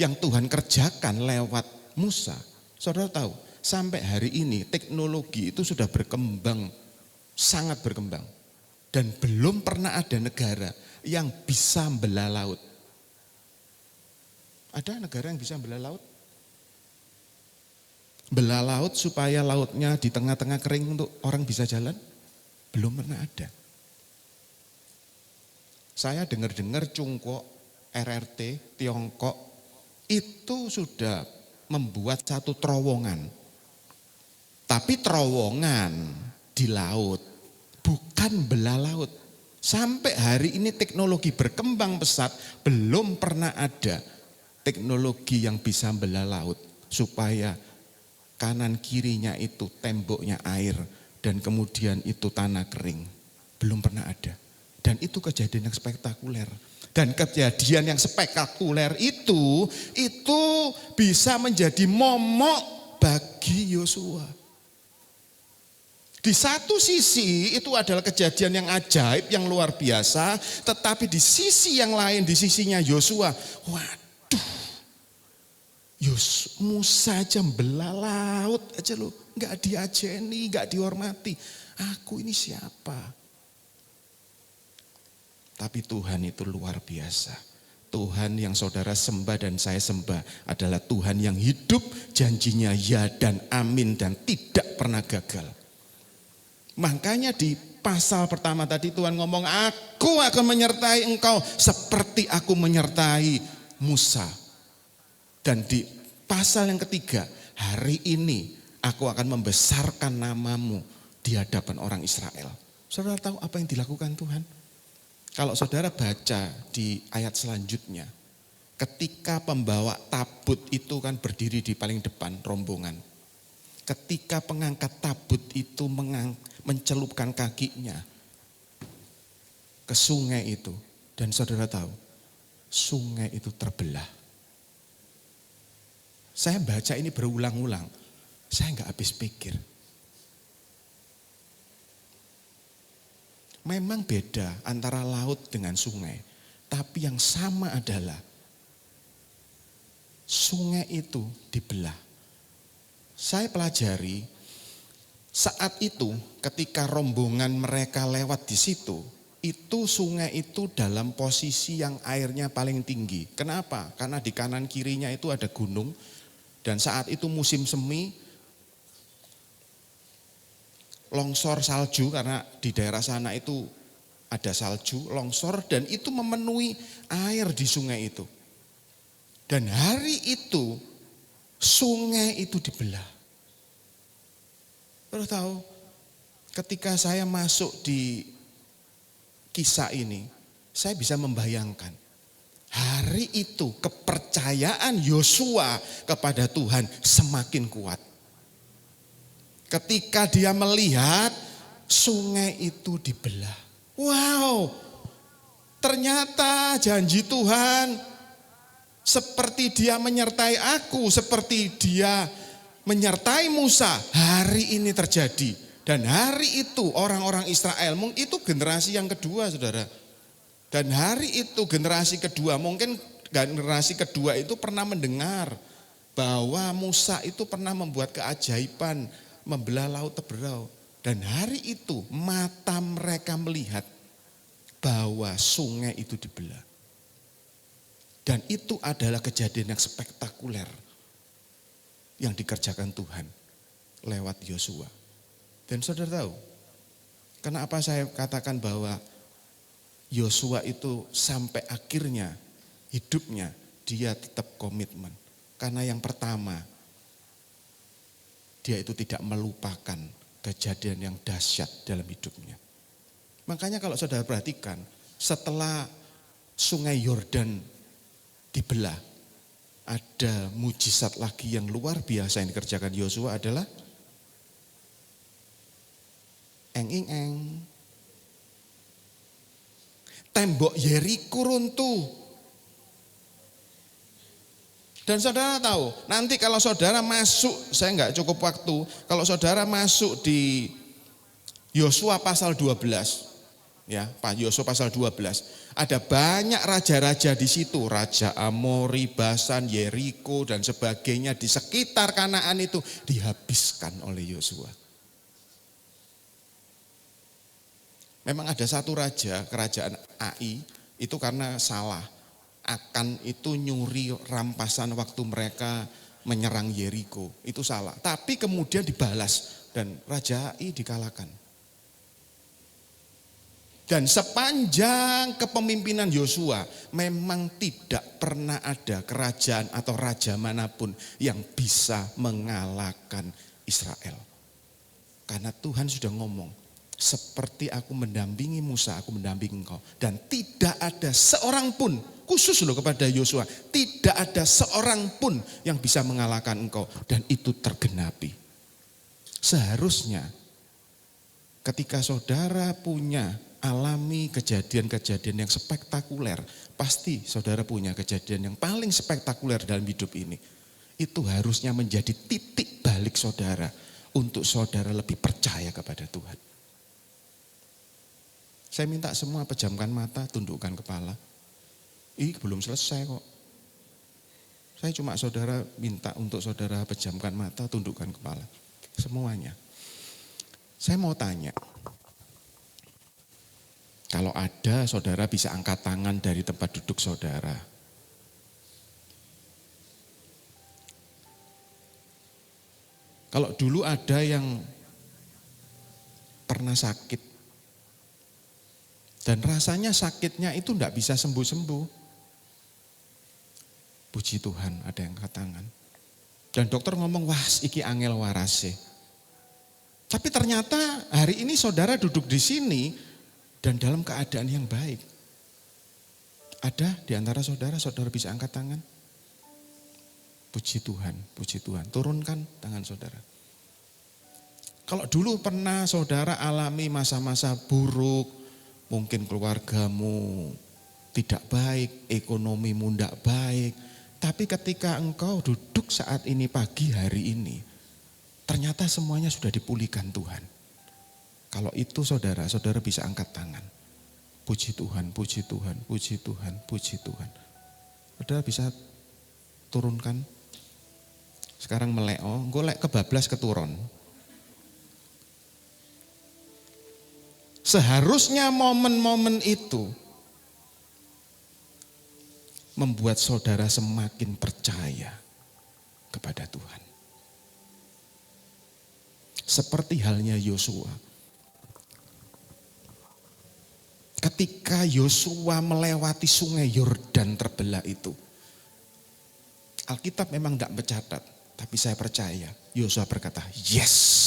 yang Tuhan kerjakan lewat Musa. Saudara tahu, sampai hari ini teknologi itu sudah berkembang, sangat berkembang. Dan belum pernah ada negara yang bisa belah laut. Ada negara yang bisa belah laut? Belah laut supaya lautnya di tengah-tengah kering untuk orang bisa jalan? Belum pernah ada. Saya dengar-dengar Cungkok, RRT, Tiongkok itu sudah membuat satu terowongan. Tapi terowongan di laut, bukan belah laut. Sampai hari ini teknologi berkembang pesat, belum pernah ada teknologi yang bisa belah laut supaya kanan kirinya itu temboknya air dan kemudian itu tanah kering. Belum pernah ada. Dan itu kejadian yang spektakuler. Dan kejadian yang spektakuler itu bisa menjadi momok bagi Yosua. Di satu sisi itu adalah kejadian yang ajaib, yang luar biasa. Tetapi di sisi yang lain, di sisinya Yosua, Musa aja belah laut aja loh, gak diajeni, gak dihormati. Aku ini siapa? Tapi Tuhan itu luar biasa. Tuhan yang saudara sembah dan saya sembah adalah Tuhan yang hidup, janjinya ya dan amin dan tidak pernah gagal. Makanya di pasal pertama tadi Tuhan ngomong, aku akan menyertai engkau seperti aku menyertai Musa. Dan di pasal yang ketiga, hari ini aku akan membesarkan namamu di hadapan orang Israel. Saudara tahu apa yang dilakukan Tuhan? Kalau saudara baca di ayat selanjutnya, ketika pembawa tabut itu kan berdiri di paling depan rombongan. Ketika pengangkat tabut itu mencelupkan kakinya ke sungai itu. Dan saudara tahu, sungai itu terbelah. Saya baca ini berulang-ulang, saya nggak habis pikir. Memang beda antara laut dengan sungai, tapi yang sama adalah sungai itu dibelah. Saya pelajari saat itu ketika rombongan mereka lewat di situ, itu sungai itu dalam posisi yang airnya paling tinggi. Kenapa? Karena di kanan kirinya itu ada gunung. Dan saat itu musim semi, longsor salju karena di daerah sana itu ada salju, longsor dan itu memenuhi air di sungai itu. Dan hari itu sungai itu dibelah. Terus tahu, ketika saya masuk di kisah ini, saya bisa membayangkan. Hari itu kepercayaan Yosua kepada Tuhan semakin kuat. Ketika dia melihat sungai itu dibelah. Wow, ternyata janji Tuhan seperti dia menyertai aku, seperti dia menyertai Musa, hari ini terjadi. Dan hari itu orang-orang Israel, itu generasi yang kedua saudara. Dan hari itu generasi kedua, mungkin generasi kedua itu pernah mendengar bahwa Musa itu pernah membuat keajaiban, membelah laut Teberau. Dan hari itu mata mereka melihat bahwa sungai itu dibelah. Dan itu adalah kejadian yang spektakuler yang dikerjakan Tuhan lewat Yosua. Dan saudara tahu, kenapa saya katakan bahwa Yosua itu sampai akhirnya hidupnya dia tetap komitmen. Karena yang pertama, dia itu tidak melupakan kejadian yang dahsyat dalam hidupnya. Makanya kalau saudara perhatikan, setelah sungai Yordan dibelah, ada mujizat lagi yang luar biasa yang dikerjakan Yosua adalah eng. Tembok Yeriko runtuh. Dan saudara tahu, nanti kalau saudara masuk, saya enggak cukup waktu, kalau saudara masuk di Yosua pasal 12, ya, Pak Yosua pasal 12, ada banyak raja-raja di situ, Raja Amori, Basan, Yeriko dan sebagainya di sekitar Kanaan itu dihabiskan oleh Yosua. Memang ada satu raja, kerajaan Ai, itu karena salah. Akan itu nyuri rampasan waktu mereka menyerang Yeriko. Itu salah. Tapi kemudian dibalas dan Raja Ai dikalahkan. Dan sepanjang kepemimpinan Yosua memang tidak pernah ada kerajaan atau raja manapun yang bisa mengalahkan Israel. Karena Tuhan sudah ngomong, seperti aku mendampingi Musa, aku mendampingi engkau. Dan tidak ada seorang pun, khusus loh kepada Yosua, tidak ada seorang pun yang bisa mengalahkan engkau. Dan itu tergenapi. Seharusnya ketika saudara punya alami kejadian-kejadian yang spektakuler, pasti saudara punya kejadian yang paling spektakuler dalam hidup ini. Itu harusnya menjadi titik balik saudara untuk saudara lebih percaya kepada Tuhan. Saya minta semua pejamkan mata, tundukkan kepala. Ih, belum selesai kok. Saya cuma saudara minta untuk saudara pejamkan mata, tundukkan kepala. Semuanya. Saya mau tanya. Kalau ada saudara bisa angkat tangan dari tempat duduk saudara. Kalau dulu ada yang pernah sakit. Dan rasanya sakitnya itu tidak bisa sembuh-sembuh. Puji Tuhan ada yang angkat tangan. Dan dokter ngomong, wah iki angel warase. Tapi ternyata hari ini saudara duduk di sini dan dalam keadaan yang baik. Ada di antara saudara bisa angkat tangan? Puji Tuhan. Turunkan tangan saudara. Kalau dulu pernah saudara alami masa-masa buruk, mungkin keluargamu tidak baik, ekonomimu tidak baik. Tapi ketika engkau duduk saat ini pagi hari ini, ternyata semuanya sudah dipulihkan Tuhan. Kalau itu saudara bisa angkat tangan. Puji Tuhan. Saudara bisa turunkan. Sekarang meleo, golek kebablas keturun. Seharusnya momen-momen itu membuat saudara semakin percaya kepada Tuhan. Seperti halnya Yosua. Ketika Yosua melewati sungai Yordan terbelah itu, Alkitab memang tidak mencatat, tapi saya percaya Yosua berkata, yes.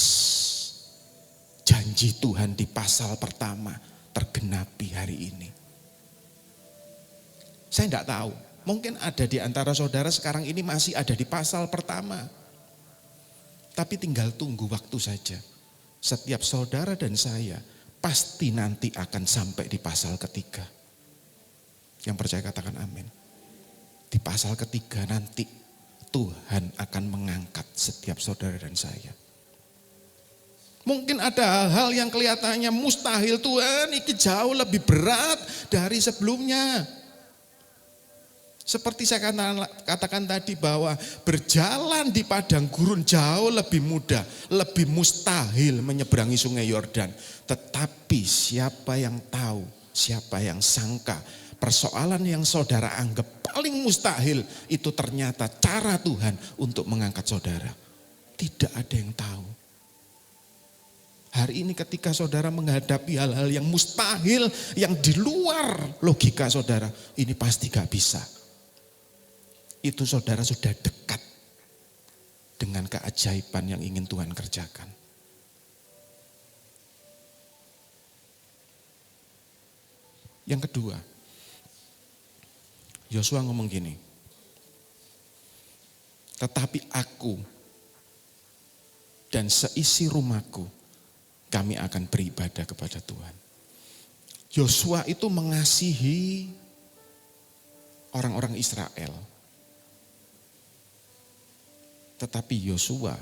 Janji Tuhan di pasal pertama tergenapi hari ini. Saya tidak tahu, mungkin ada di antara saudara sekarang ini masih ada di pasal pertama. Tapi tinggal tunggu waktu saja. Setiap saudara dan saya pasti nanti akan sampai di pasal ketiga. Yang percaya katakan amin. Di pasal ketiga nanti Tuhan akan mengangkat setiap saudara dan saya. Mungkin ada hal-hal yang kelihatannya mustahil, Tuhan, ini jauh lebih berat dari sebelumnya. Seperti saya katakan tadi bahwa berjalan di padang gurun jauh lebih mudah, lebih mustahil menyeberangi sungai Yordan. Tetapi siapa yang tahu, siapa yang sangka, persoalan yang saudara anggap paling mustahil itu ternyata cara Tuhan untuk mengangkat saudara. Tidak ada yang tahu. Hari ini ketika saudara menghadapi hal-hal yang mustahil, yang di luar logika saudara, ini pasti gak bisa. Itu saudara sudah dekat dengan keajaiban yang ingin Tuhan kerjakan. Yang kedua, Yosua ngomong gini, tetapi aku dan seisi rumahku, kami akan beribadah kepada Tuhan. Yosua itu mengasihi orang-orang Israel. Tetapi Yosua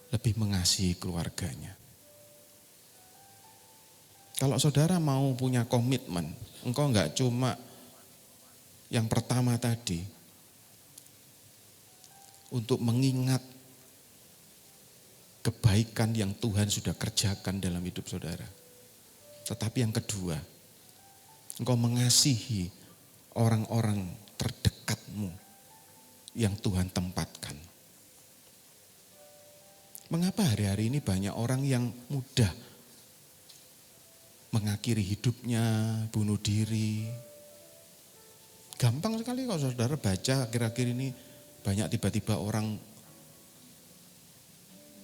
lebih mengasihi keluarganya. Kalau saudara mau punya komitmen, engkau enggak cuma yang pertama tadi, untuk mengingat kebaikan yang Tuhan sudah kerjakan dalam hidup saudara. Tetapi yang kedua, engkau mengasihi orang-orang terdekatmu yang Tuhan tempatkan. Mengapa hari-hari ini banyak orang yang mudah mengakhiri hidupnya, bunuh diri? Gampang sekali kalau saudara baca akhir-akhir ini banyak tiba-tiba orang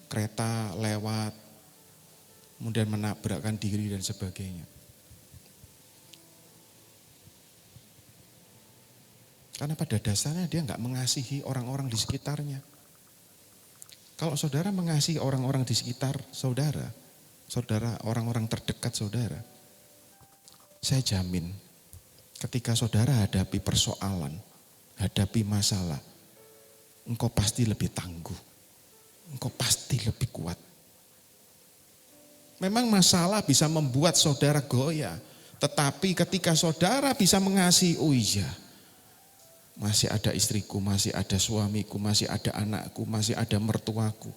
kereta lewat, kemudian menabrakkan diri dan sebagainya. Karena pada dasarnya dia nggak mengasihi orang-orang di sekitarnya. Kalau saudara mengasihi orang-orang di sekitar saudara, orang-orang terdekat saudara, saya jamin ketika saudara hadapi persoalan, hadapi masalah, engkau pasti lebih tangguh, engkau pasti lebih kuat. Memang masalah bisa membuat saudara goyah, tetapi ketika saudara bisa mengasihi, oh iya, masih ada istriku, masih ada suamiku, masih ada anakku, masih ada mertuaku,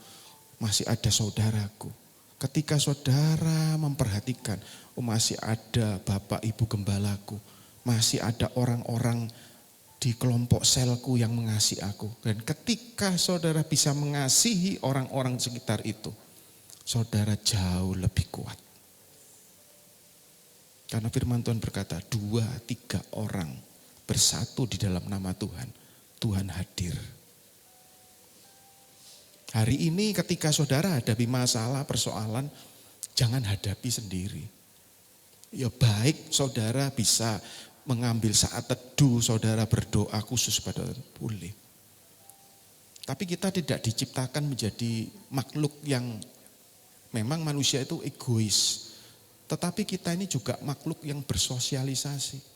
masih ada saudaraku. Ketika saudara memperhatikan, oh masih ada bapak ibu gembalaku, masih ada orang-orang di kelompok selku yang mengasihi aku. Dan ketika saudara bisa mengasihi orang-orang sekitar itu, saudara jauh lebih kuat. Karena firman Tuhan berkata, 2-3 orang bersatu di dalam nama Tuhan, Tuhan hadir. Hari ini ketika saudara hadapi masalah, persoalan, jangan hadapi sendiri. Ya baik saudara bisa mengambil saat teduh, saudara berdoa khusus pada boleh. Tapi kita tidak diciptakan menjadi makhluk yang memang manusia itu egois. Tetapi kita ini juga makhluk yang bersosialisasi.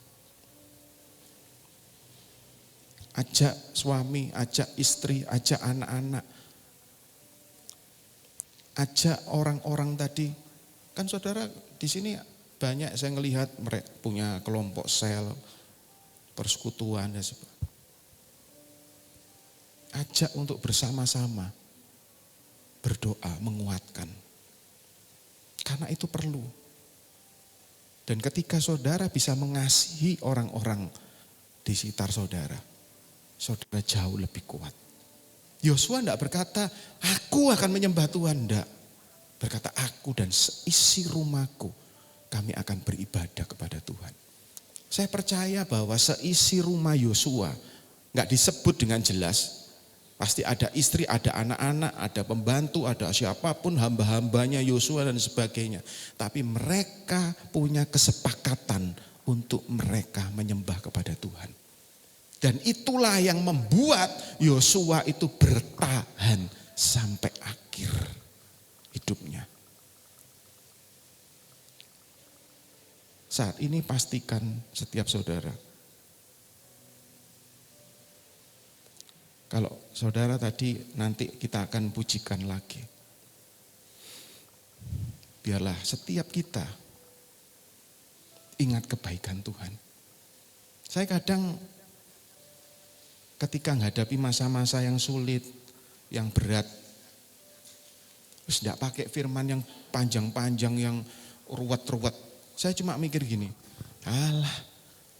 Ajak suami, ajak istri, ajak anak-anak. Ajak orang-orang tadi. Kan saudara di sini banyak saya melihat mereka punya kelompok sel, persekutuan dan sebagainya. Ajak untuk bersama-sama berdoa, menguatkan. Karena itu perlu. Dan ketika saudara bisa mengasihi orang-orang di sekitar saudara, saudara jauh lebih kuat. Yosua tidak berkata, aku akan menyembah Tuhan. Tidak. Berkata, aku dan seisi rumahku, kami akan beribadah kepada Tuhan. Saya percaya bahwa seisi rumah Yosua, nggak disebut dengan jelas. Pasti ada istri, ada anak-anak, ada pembantu, ada siapapun, hamba-hambanya Yosua dan sebagainya. Tapi mereka punya kesepakatan untuk mereka menyembah kepada Tuhan. Dan itulah yang membuat Yosua itu bertahan sampai akhir hidupnya. Saat ini pastikan setiap saudara, kalau saudara tadi nanti kita akan pujikan lagi. biarlah setiap kita ingat kebaikan Tuhan. Saya kadang ketika menghadapi masa-masa yang sulit, yang berat, terus tidak pakai firman yang panjang-panjang, yang ruwet-ruwet. Saya cuma mikir gini, alah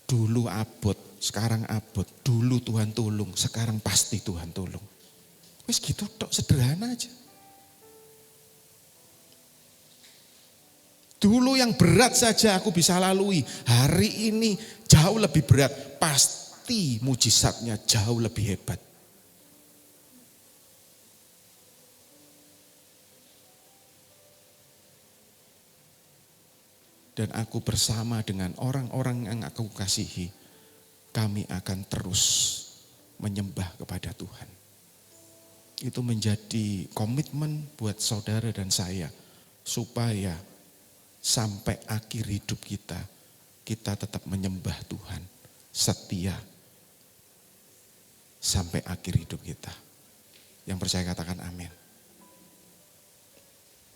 dulu abot, sekarang abot. Dulu Tuhan tolong, sekarang pasti Tuhan tolong. Wis gitu tok, sederhana aja. Dulu yang berat saja aku bisa lalui, hari ini jauh lebih berat, pasti mujizatnya jauh lebih hebat. Dan aku bersama dengan orang-orang yang aku kasihi, kami akan terus menyembah kepada Tuhan. Itu menjadi komitmen buat saudara dan saya, supaya sampai akhir hidup kita tetap menyembah Tuhan, setia sampai akhir hidup kita. Yang percaya katakan amin.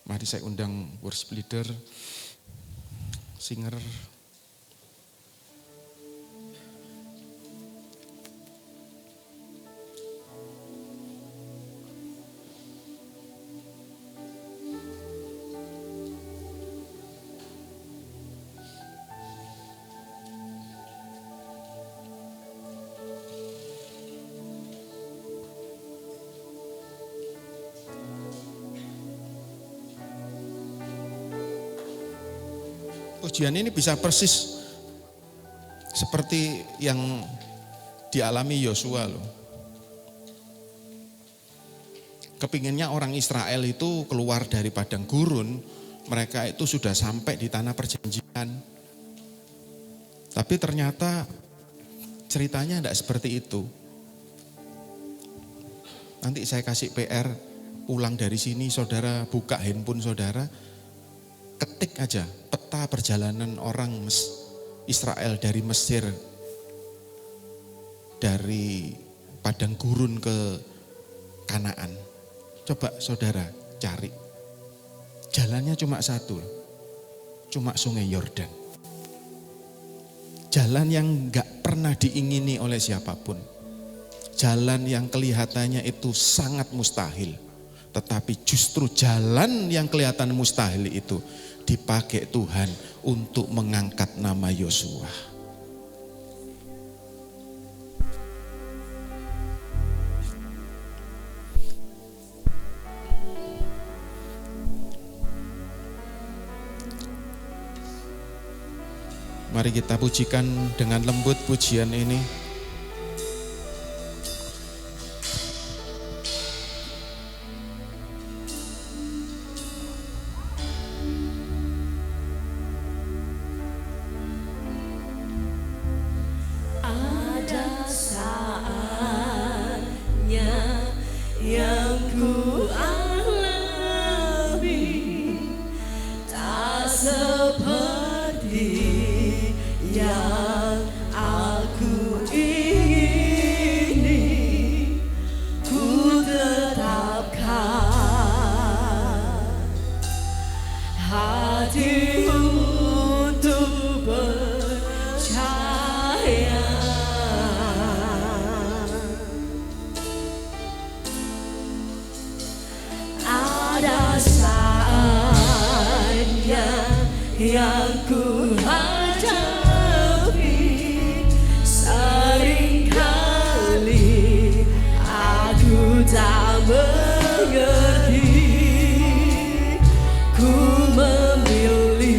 Mari saya undang worship leader, singer. Ujian ini bisa persis seperti yang dialami Yosua loh. Kepinginnya orang Israel itu keluar dari padang gurun, mereka itu sudah sampai di tanah perjanjian. Tapi ternyata ceritanya tidak seperti itu. Nanti saya kasih PR, pulang dari sini saudara buka handphone saudara, ketik aja peta perjalanan orang Israel dari Mesir, dari padang gurun ke Kanaan. Coba saudara cari. Jalannya cuma satu, cuma Sungai Yordan. Jalan yang gak pernah diingini oleh siapapun. Jalan yang kelihatannya itu sangat mustahil. Tetapi justru jalan yang kelihatan mustahil itu dipakai Tuhan untuk mengangkat nama Yosua. Mari kita pujikan dengan lembut pujian ini. Yang ku hadapi seringkali aku tak mengerti, ku memilih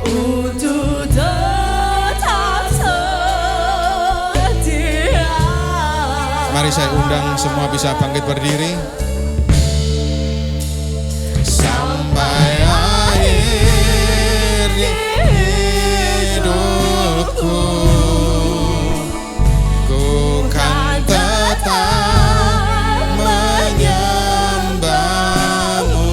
untuk tetap setia. Mari saya undang semua bisa bangkit berdiri. Sampai akhir hidupku, ku kan tetap menyembahmu,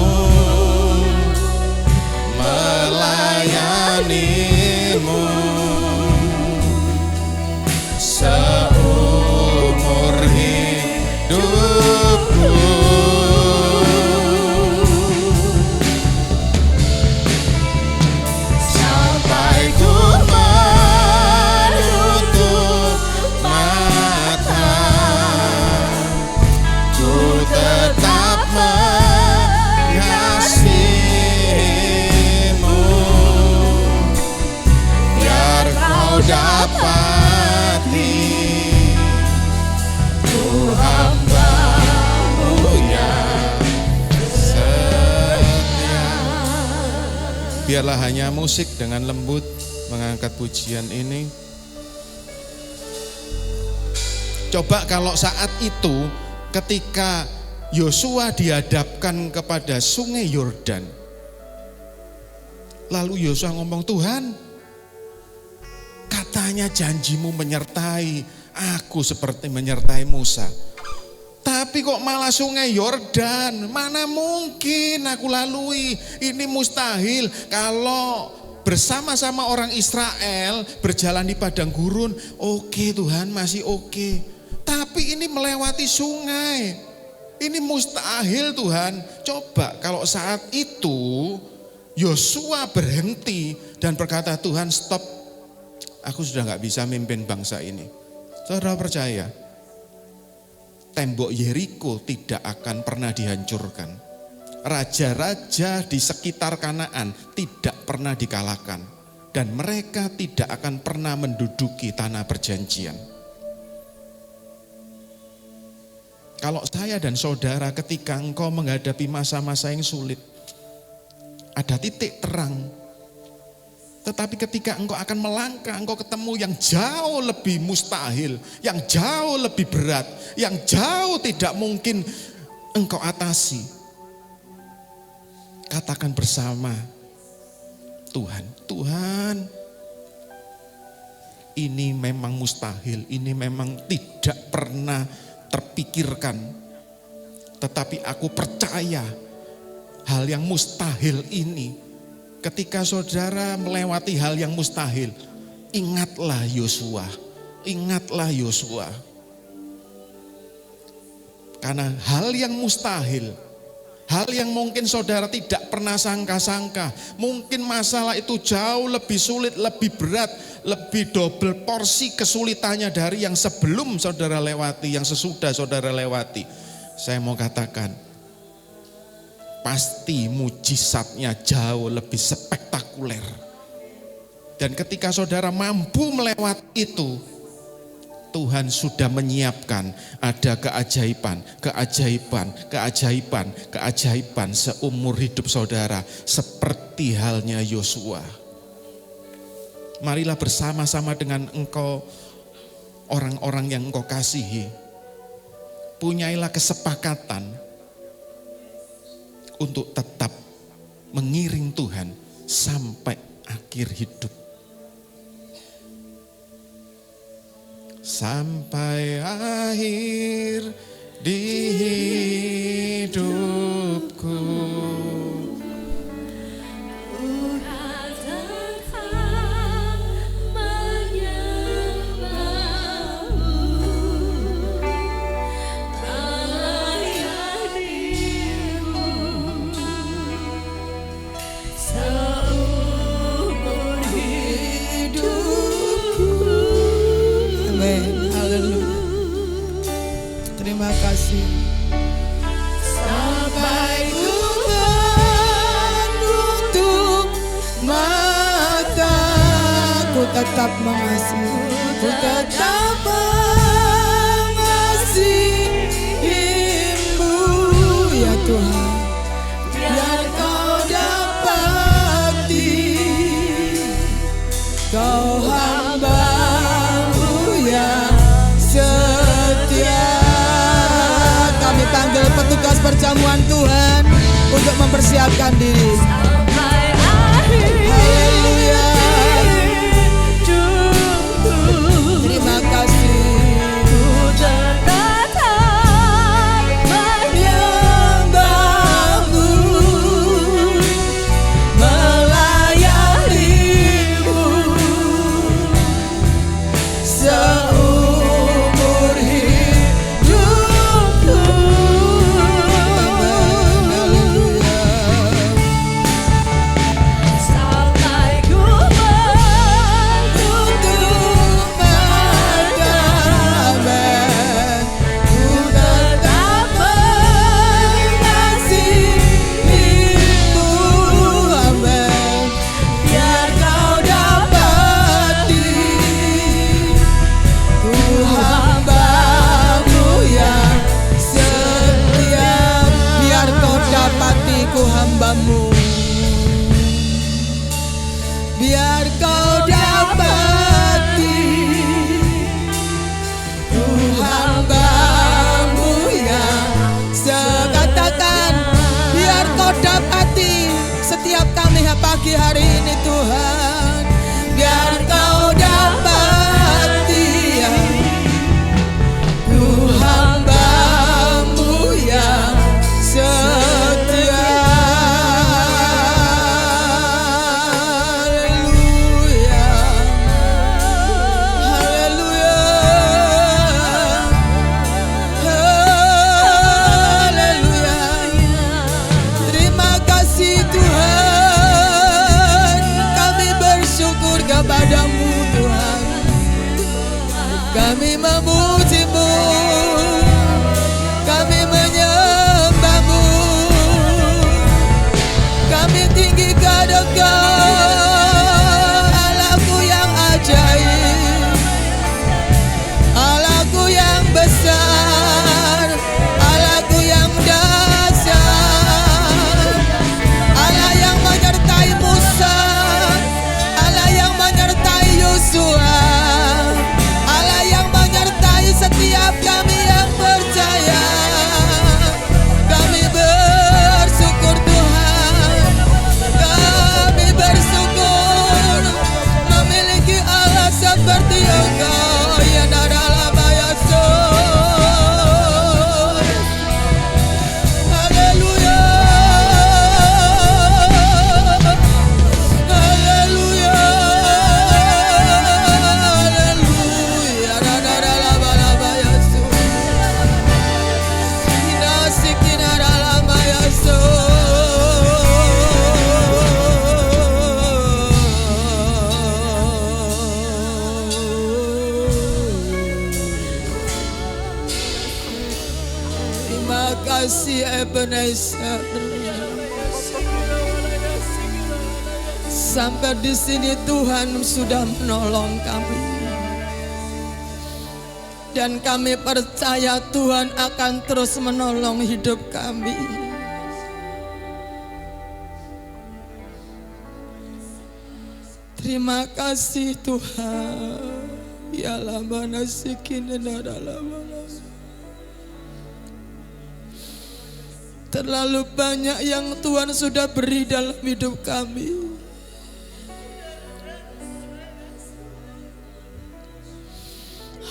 melayanimu seumur hidupku. Biarlah hanya musik dengan lembut mengangkat pujian ini. Coba kalau saat itu ketika Yosua dihadapkan kepada sungai Yordan, lalu Yosua ngomong, Tuhan, katanya janjimu menyertai aku seperti menyertai Musa. Tapi kok malah sungai Yordan, mana mungkin aku lalui, ini mustahil. Kalau bersama-sama orang Israel berjalan di padang gurun, oke Tuhan, masih oke. Tapi ini melewati sungai, ini mustahil Tuhan. Coba kalau saat itu Yosua berhenti dan berkata, Tuhan stop, aku sudah gak bisa mimpin bangsa ini. Saudara percaya, tembok Yeriko tidak akan pernah dihancurkan. Raja-raja di sekitar Kanaan tidak pernah dikalahkan. Dan mereka tidak akan pernah menduduki tanah perjanjian. Kalau saya dan saudara ketika engkau menghadapi masa-masa yang sulit, ada titik terang. Tetapi ketika engkau akan melangkah, engkau ketemu yang jauh lebih mustahil, yang jauh lebih berat, yang jauh tidak mungkin engkau atasi. Katakan bersama, Tuhan, Tuhan, ini memang mustahil, ini memang tidak pernah terpikirkan. Tetapi aku percaya hal yang mustahil ini, ketika saudara melewati hal yang mustahil, ingatlah Yosua, ingatlah Yosua. Karena hal yang mustahil, hal yang mungkin saudara tidak pernah sangka-sangka, mungkin masalah itu jauh lebih sulit, lebih berat, lebih double porsi kesulitannya dari yang sebelum saudara lewati, yang sesudah saudara lewati. Saya mau katakan, pasti mujizatnya jauh lebih spektakuler. Dan ketika saudara mampu melewati itu, Tuhan sudah menyiapkan ada keajaiban, keajaiban, keajaiban, keajaiban seumur hidup saudara, seperti halnya Yosua. Marilah bersama-sama dengan engkau, orang-orang yang engkau kasihi, punyailah kesepakatan untuk tetap mengiring Tuhan sampai akhir hidup. Sampai akhir di hidupku. Terima kasih. Sampai ku menutup mata, ku tetap mengasihi, ku tetap mengasihi-Mu ya Tuhan. Biar Kau dapati, Kau hamba-Mu yang setia. Kami panggil petugas perjamuan Tuhan untuk mempersiapkan diri. Haleluya. Terima kasih. Menyembah-Mu, melayani-Mu seumur hidupku. pagi hari ini Tuhan, biar Kau dapati hamba-Mu yang setia. Haleluya, haleluya, haleluya. Terima kasih Tuhan, kami bersyukur kepada-Mu Tuhan. Kami memuji-Mu, kami menyembah-Mu, kami tinggikan Engkau, Allahku yang ajaib, Allahku yang besar, Allahku yang dahsyat, Allah yang menyertai Musa, Allah yang menyertai Yosua, Allah yang menyertai setiap kami yang percaya. Kami bersyukur Tuhan, kami bersyukur memiliki Allah seperti Engkau yang adalah Yesus. Haleluya, haleluya, haleluya. Dadadalaba Yesus, inasikin adalah Yesus. Terima kasih Ebenezer. Sampai di sini Tuhan sudah menolong kami. Dan kami percaya Tuhan akan terus menolong hidup kami. Terima kasih Tuhan. Ya lama nasikin terlalu banyak yang Tuhan sudah beri dalam hidup kami.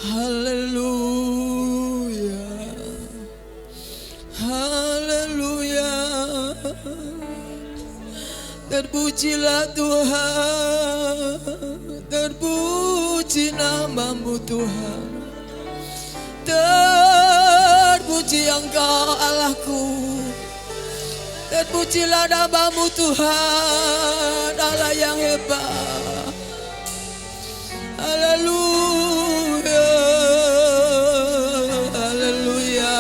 Haleluya, haleluya. Terpujilah Tuhan, terpuji nama-Mu Tuhan. Terpuji Engkau Allahku, terpujilah nama-Mu Tuhan, Allah yang hebat. Haleluya, haleluya,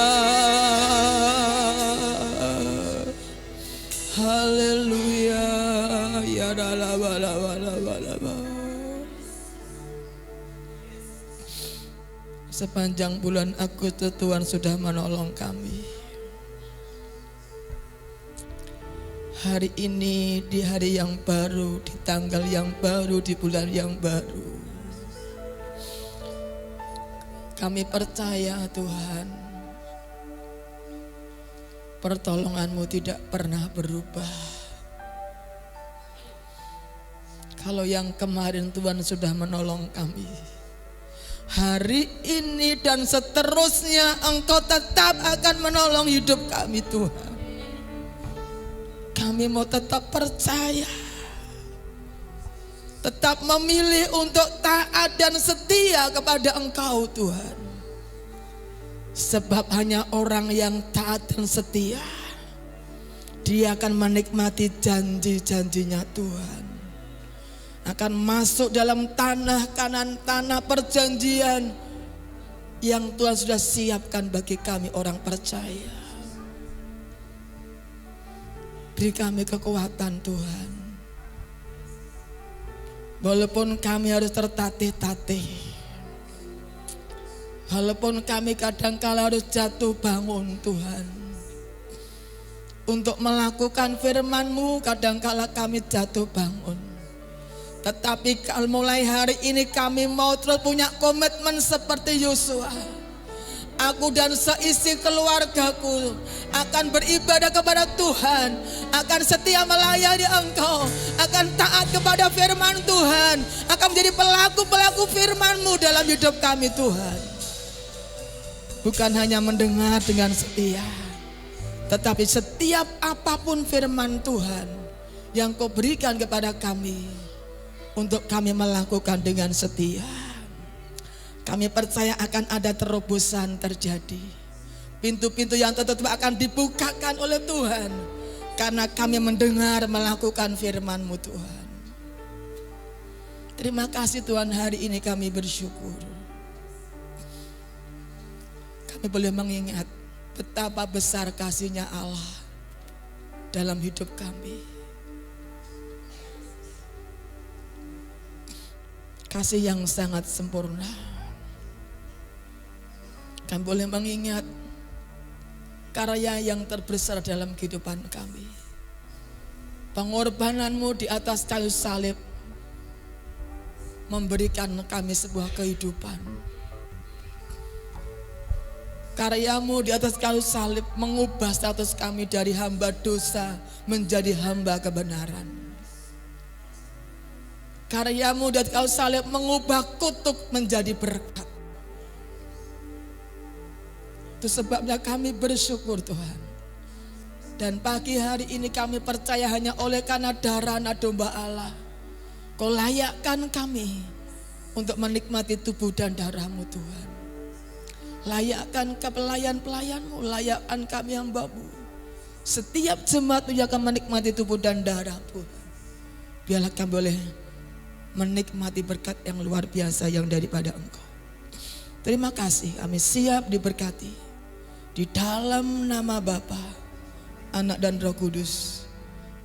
haleluya. Ya dalaba. Sepanjang bulan Agustus Tuhan sudah menolong kami. Hari ini di hari yang baru, di tanggal yang baru, di bulan yang baru, kami percaya Tuhan, pertolongan-Mu tidak pernah berubah. Kalau yang kemarin Tuhan sudah menolong kami, hari ini dan seterusnya Engkau tetap akan menolong hidup kami Tuhan. Kami mau tetap percaya, tetap memilih untuk taat dan setia kepada Engkau Tuhan. Sebab hanya orang yang taat dan setia, dia akan menikmati janji-janjinya Tuhan. Akan masuk dalam tanah kanan, tanah perjanjian yang Tuhan sudah siapkan bagi kami orang percaya. Beri kami kekuatan Tuhan. Walaupun kami harus tertatih-tatih, walaupun kami kadang-kala harus jatuh bangun Tuhan, untuk melakukan firman-Mu kadang-kala kami jatuh bangun. Tetapi kalau mulai hari ini kami mau terus punya komitmen seperti Yosua. aku dan seisi keluargaku akan beribadah kepada Tuhan, akan setia melayani Engkau, akan taat kepada firman Tuhan, akan menjadi pelaku-pelaku firman-Mu dalam hidup kami Tuhan. Bukan hanya mendengar dengan setia, tetapi setiap apapun firman Tuhan yang Kau berikan kepada kami, untuk kami melakukan dengan setia. Kami percaya akan ada terobosan terjadi. Pintu-pintu yang tertutup akan dibukakan oleh Tuhan, karena kami mendengar melakukan firman-Mu Tuhan. Terima kasih Tuhan, hari ini kami bersyukur. Kami boleh mengingat betapa besar kasih-Nya Allah dalam hidup kami. Kasih yang sangat sempurna. Kami boleh mengingat karya yang terbesar dalam kehidupan kami. Pengorbanan-Mu di atas kayu salib memberikan kami sebuah kehidupan. Karya-Mu di atas kayu salib mengubah status kami dari hamba dosa menjadi hamba kebenaran. Karya-Mu di atas kayu salib mengubah kutuk menjadi berkat. Itu sebabnya kami bersyukur Tuhan. Dan pagi hari ini kami percaya hanya oleh karena darah anak domba Allah, Kau layakkan kami untuk menikmati tubuh dan darah-Mu Tuhan. Layakkan ke pelayan-pelayan-Mu, layakkan kami hamba-Mu. Setiap jemaat-Mu yang akan menikmati tubuh dan darah Tuhan, biarlah kami boleh menikmati berkat yang luar biasa yang daripada Engkau. Terima kasih, kami siap diberkati. Di dalam nama Bapa, Anak dan Roh Kudus,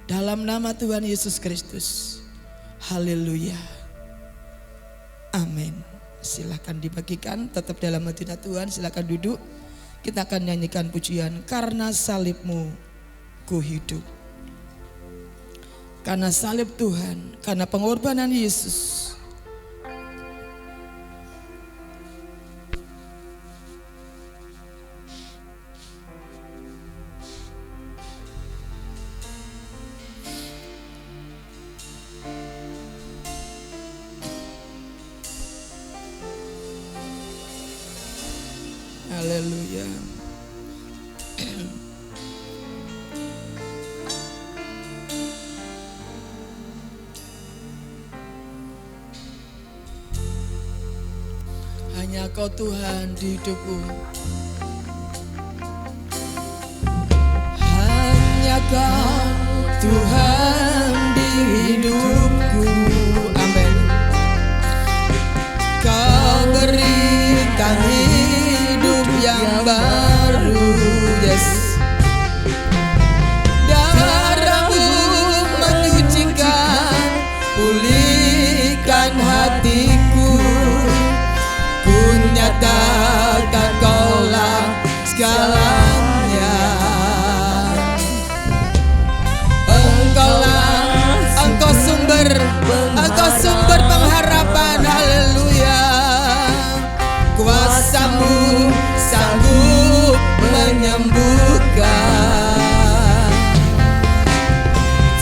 dalam nama Tuhan Yesus Kristus. Haleluya. Amin. Silakan dibagikan, tetap dalam hadirat Tuhan. Silakan duduk. Kita akan nyanyikan pujian Karena Salib-Mu Ku Hidup. Karena salib Tuhan, karena pengorbanan Yesus, haleluya. Hanya Kau Tuhan di hidupku. Hanya Kau Tuhan di hidupku. Amin. Kau berikan hidup yang baru. Yes. Darah-Mu menyucikan, pulihkan hatiku. Ku nyatakan Kaulah segalanya. Engkau sumber pengharapan. Haleluya. Kuasa-Mu sanggup menyembuhkan.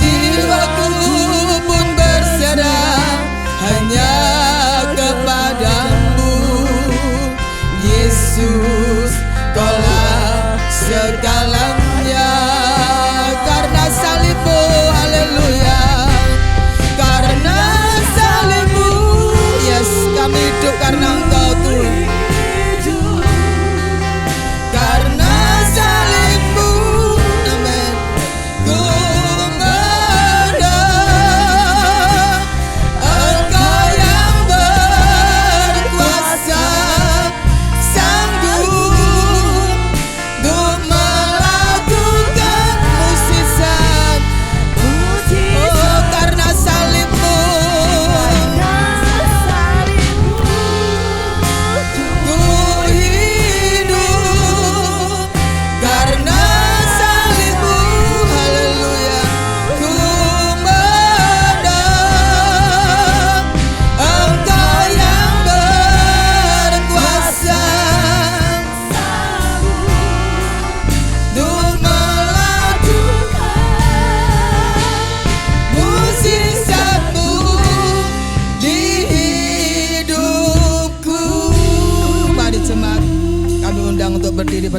Jiwaku pun berserah hanya kepada-Mu. Yesus, Kaulah segalanya. Karena salib-Mu, haleluya. Karena salib-Mu, yes, kami hidup karena Engkau Tuhan. Karena salib-Mu, amin, ku menang. Engkau yang berkuasa, sanggup untuk melakukan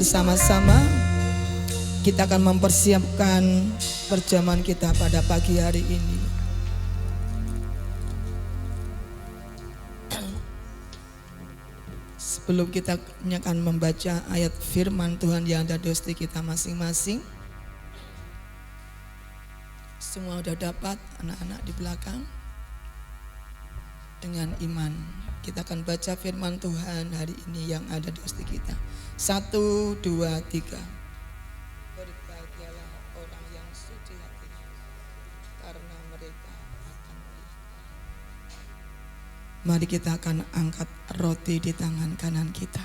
bersama-sama kita akan mempersiapkan perjamuan kita pada pagi hari ini. Sebelum kita akan membaca ayat firman Tuhan yang ada di hati kita masing-masing. Semua sudah dapat, anak-anak di belakang. Dengan iman kita akan baca firman Tuhan hari ini yang ada di hati kita. 1, 2, 3. Berbahagialah orang yang suci hati, karena mereka akan melihat. Mari kita akan angkat roti di tangan kanan kita.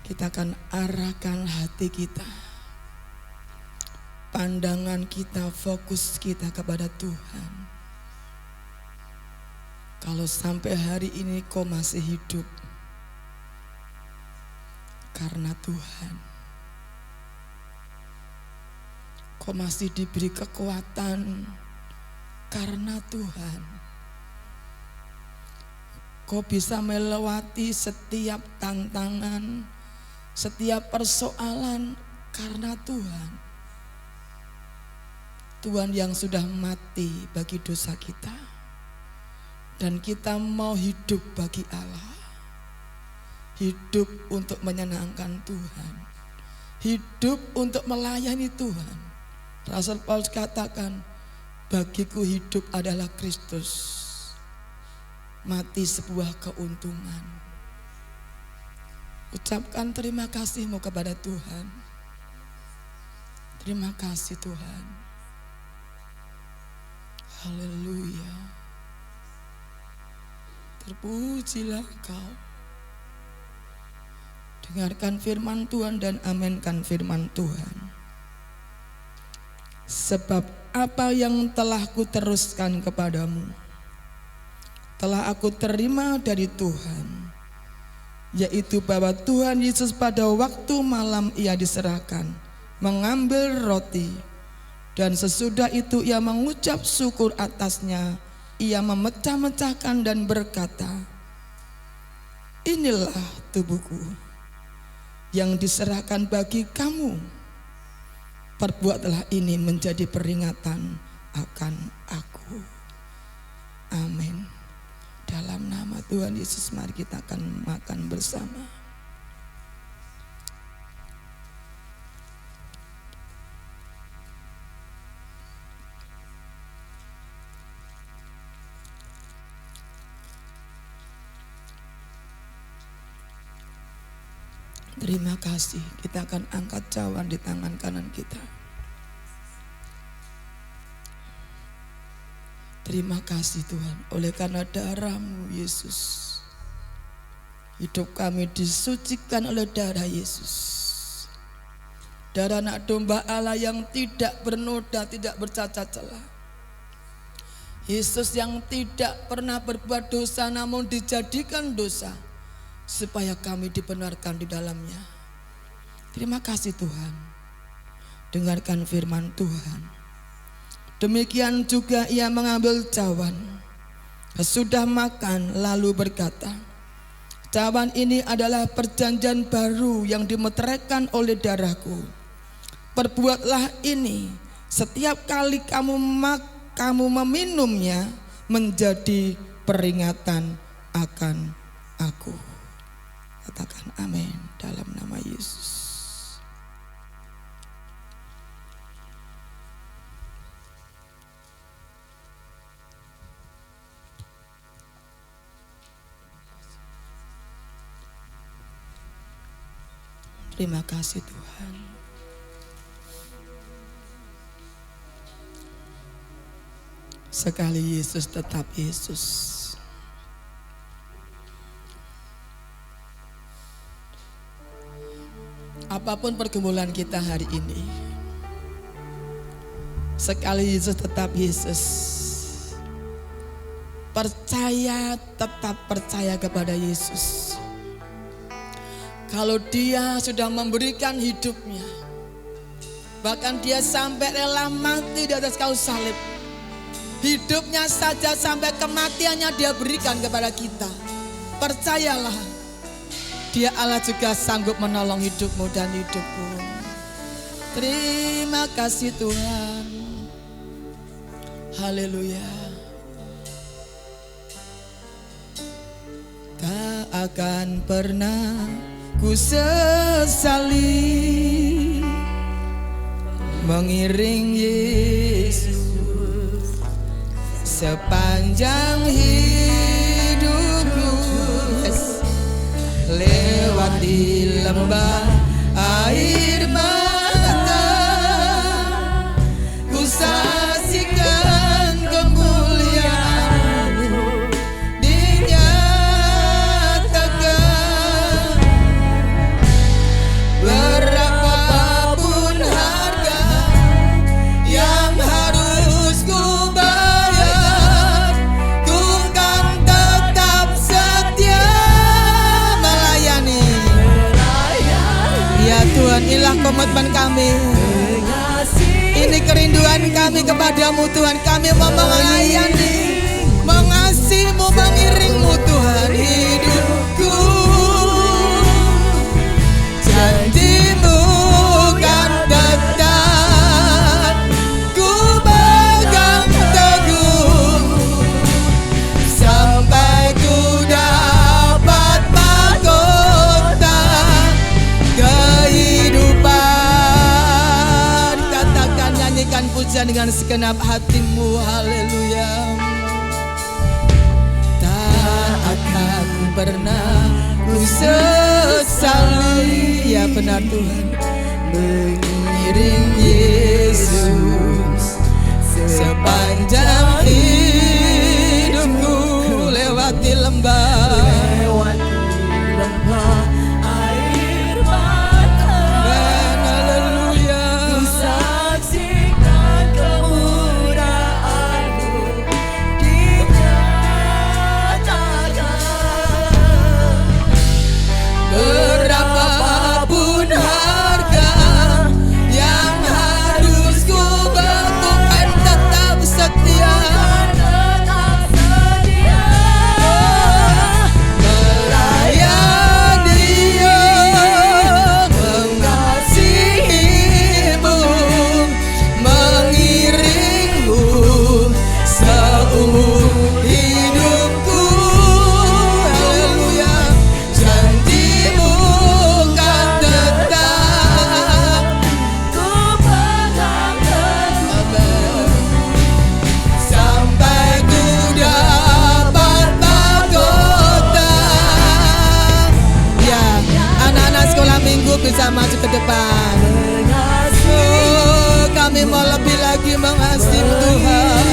Kita akan arahkan hati kita, pandangan kita, fokus kita kepada Tuhan. Kalau sampai hari ini kau masih hidup karena Tuhan, kau masih diberi kekuatan karena Tuhan, kau bisa melewati setiap tantangan, setiap persoalan karena Tuhan. Tuhan yang sudah mati bagi dosa kita, dan kita mau hidup bagi Allah, hidup untuk menyenangkan Tuhan, hidup untuk melayani Tuhan. Rasul Paulus katakan, bagiku hidup adalah Kristus, mati sebuah keuntungan. Ucapkan terima kasihmu kepada Tuhan. Terima kasih Tuhan. Haleluya. Terpujilah Kau. Dengarkan firman Tuhan dan aminkan firman Tuhan. Sebab apa yang telah kuteruskan kepadamu telah aku terima dari Tuhan, yaitu bahwa Tuhan Yesus pada waktu malam ia diserahkan mengambil roti, dan sesudah itu ia mengucap syukur atasnya, ia memecah-mecahkan dan berkata, inilah tubuhku yang diserahkan bagi kamu. Perbuatlah ini menjadi peringatan akan aku. Amin. Dalam nama Tuhan Yesus mari kita akan makan bersama. Terima kasih. Kita akan angkat cawan di tangan kanan kita. Terima kasih Tuhan, oleh karena darah-Mu Yesus, hidup kami disucikan oleh darah Yesus. Darah anak domba Allah yang tidak bernoda, tidak bercacat celah. Yesus yang tidak pernah berbuat dosa namun dijadikan dosa, supaya kami dibenarkan di dalamnya. Terima kasih Tuhan. Dengarkan firman Tuhan. Demikian juga ia mengambil cawan sesudah makan, lalu berkata, cawan ini adalah perjanjian baru yang dimeteraikan oleh darahku. Perbuatlah ini setiap kali kamu meminumnya menjadi peringatan akan aku. Katakan amin dalam nama Yesus. Terima kasih Tuhan. Sekali Yesus tetap Yesus. Apapun pergumulan kita hari ini, sekali Yesus tetap Yesus. Percaya, tetap percaya kepada Yesus. Kalau dia sudah memberikan hidupnya, bahkan dia sampai rela mati di atas kayu salib, hidupnya saja sampai kematiannya dia berikan kepada kita. Percayalah, Dia Allah juga sanggup menolong hidupmu dan hidupku. Terima kasih Tuhan. Haleluya. Tak akan pernah ku sesali mengiring Yesus sepanjang hidupku. Lewati lembah air mata, ku saksikan kemuliaan-Mu dinyatakan. Berapapun harga yang harus ku bayar, ku kan tetap setia melayani. Ya Tuhan, inilah komitmen kami. Ini kerinduan kami kepadamu Tuhan. Kami mau melayani, mengasihi-Mu, mengiring-Mu Tuhan. Hidupku janji-Mu kan tetap ku pegang teguh sampai ku dapat mahkota kehidupan. Katakan, nyanyikan pujian dengan segenap hatimu. Haleluya. Tak akan pernah ku sesali, ya benar Tuhan, mengiring Yesus sepanjang hidupku. Lewati lembah air mata, dan haleluya. ku saksikan kemuliaan-Mu dinyatakan. Berapapun harga yang harus ku bayar, tetap setia melayani, mengasihi-Mu, mengiring-Mu seumur hidupku. Haleluya. Janji-Mu kan tetap Ku pegang teguh sampai ku dapat mahkota. Ya, anak-anak sekolah minggu bisa maju ke depan. Oh, kami mau lebih lagi mengasihi Tuhan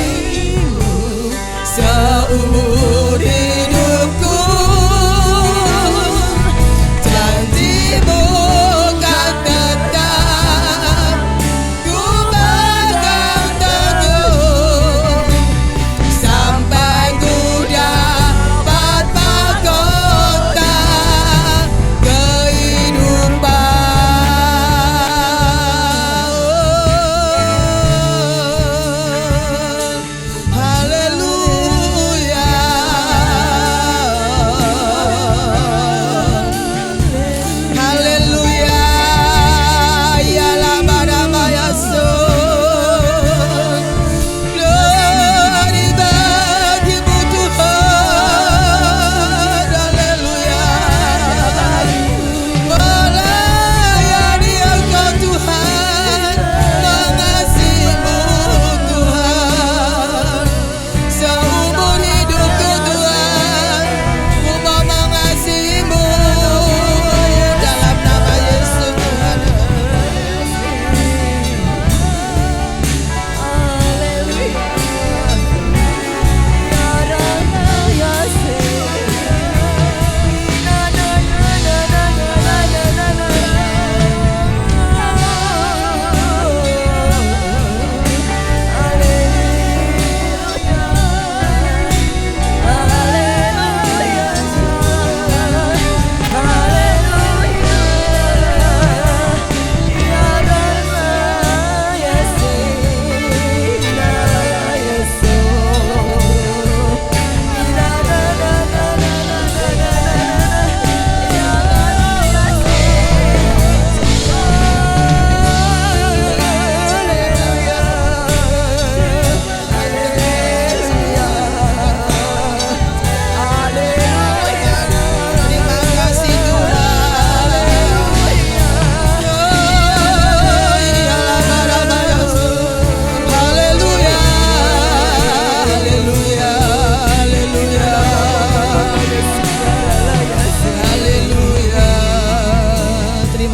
seumur hidupku. Janji-Mu kan tetap ku pegang teguh sampai ku dapat mahkota kehidupan. Haleluya.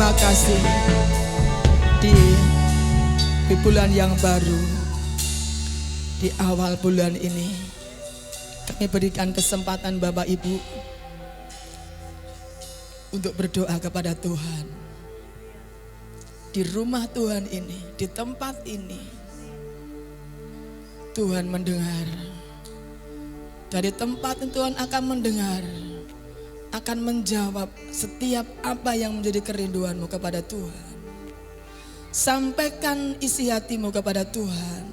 Terima kasih di bulan yang baru, di awal bulan ini kami berikan kesempatan Bapak Ibu untuk berdoa kepada Tuhan. Di rumah Tuhan ini, di tempat ini, Tuhan mendengar. Dari tempat itu Tuhan akan mendengar, akan menjawab setiap apa yang menjadi kerinduanmu kepada Tuhan. Sampaikan isi hatimu kepada Tuhan.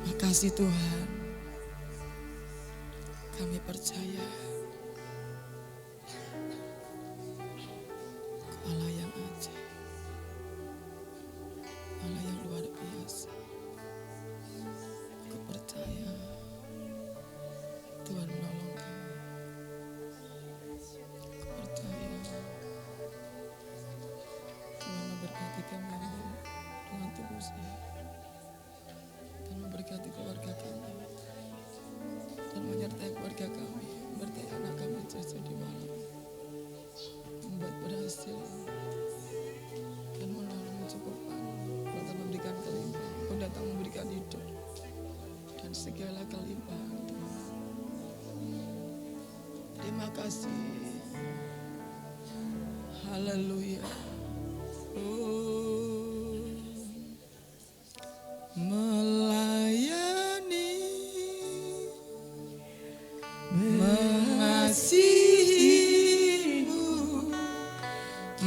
Makasih Tuhan, kami percaya Allah yang ajaib, Allah yang luar biasa. Aku percaya Tuhan menolong kami. Aku percaya Tuhan memberkati kami dengan tulusnya, dan memberkati keluarga kami, dan menyertai keluarga kami, menyertai anak kami jadi malam, membuat berhasil dan menolong mencukupkan, datang memberikan kelimpahan, Kau datang memberikan hidup dan segala kelimpahan. Terima kasih. Haleluya. Oh, melayani, mengasihimu,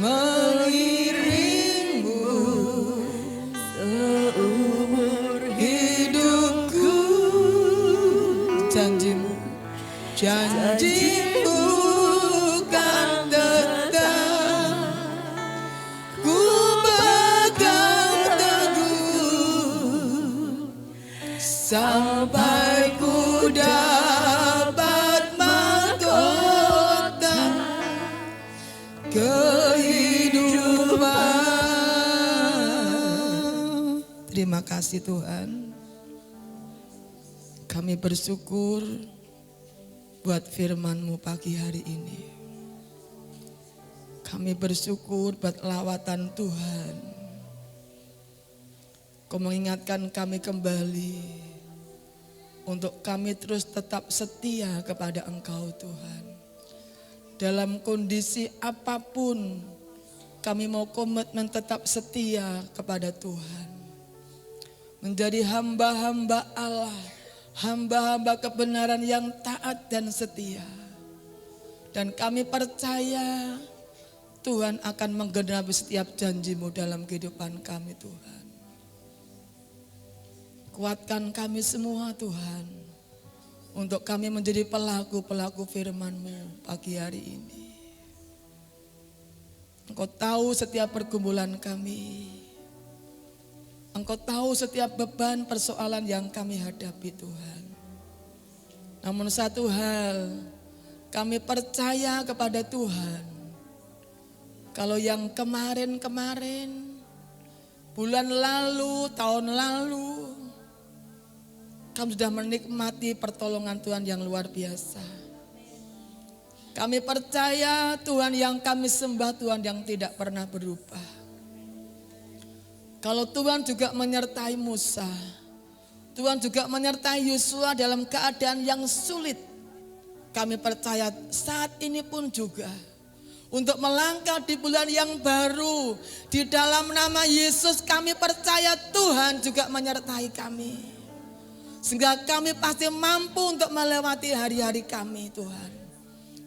mengiringmu seumur hidupku. Janjimu, janjimu kan tetap, ku pegang teguh sampai ku dapat mahkota kehidupan. Terima kasih Tuhan. Kami bersyukur buat firman-Mu pagi hari ini. Kami bersyukur buat lawatan Tuhan. Kau mengingatkan kami kembali untuk kami terus tetap setia kepada Engkau Tuhan. Dalam kondisi apapun kami mau komitmen tetap setia kepada Tuhan. Menjadi hamba-hamba Allah, hamba-hamba kebenaran yang taat dan setia. Dan kami percaya Tuhan akan menggenapi setiap janji-Mu dalam kehidupan kami Tuhan. Kuatkan kami semua Tuhan, untuk kami menjadi pelaku-pelaku firman-Mu pagi hari ini. Engkau tahu setiap pergumulan kami. Engkau tahu setiap beban persoalan yang kami hadapi Tuhan. Namun satu hal, kami percaya kepada Tuhan. Kalau yang kemarin-kemarin, bulan lalu, tahun lalu, kami sudah menikmati pertolongan Tuhan yang luar biasa. Kami percaya Tuhan yang kami sembah, Tuhan yang tidak pernah berubah. Kalau Tuhan juga menyertai Musa, Tuhan juga menyertai Yosua dalam keadaan yang sulit. Kami percaya saat ini pun juga untuk melangkah di bulan yang baru, di dalam nama Yesus kami percaya Tuhan juga menyertai kami. Sehingga kami pasti mampu untuk melewati hari-hari kami Tuhan.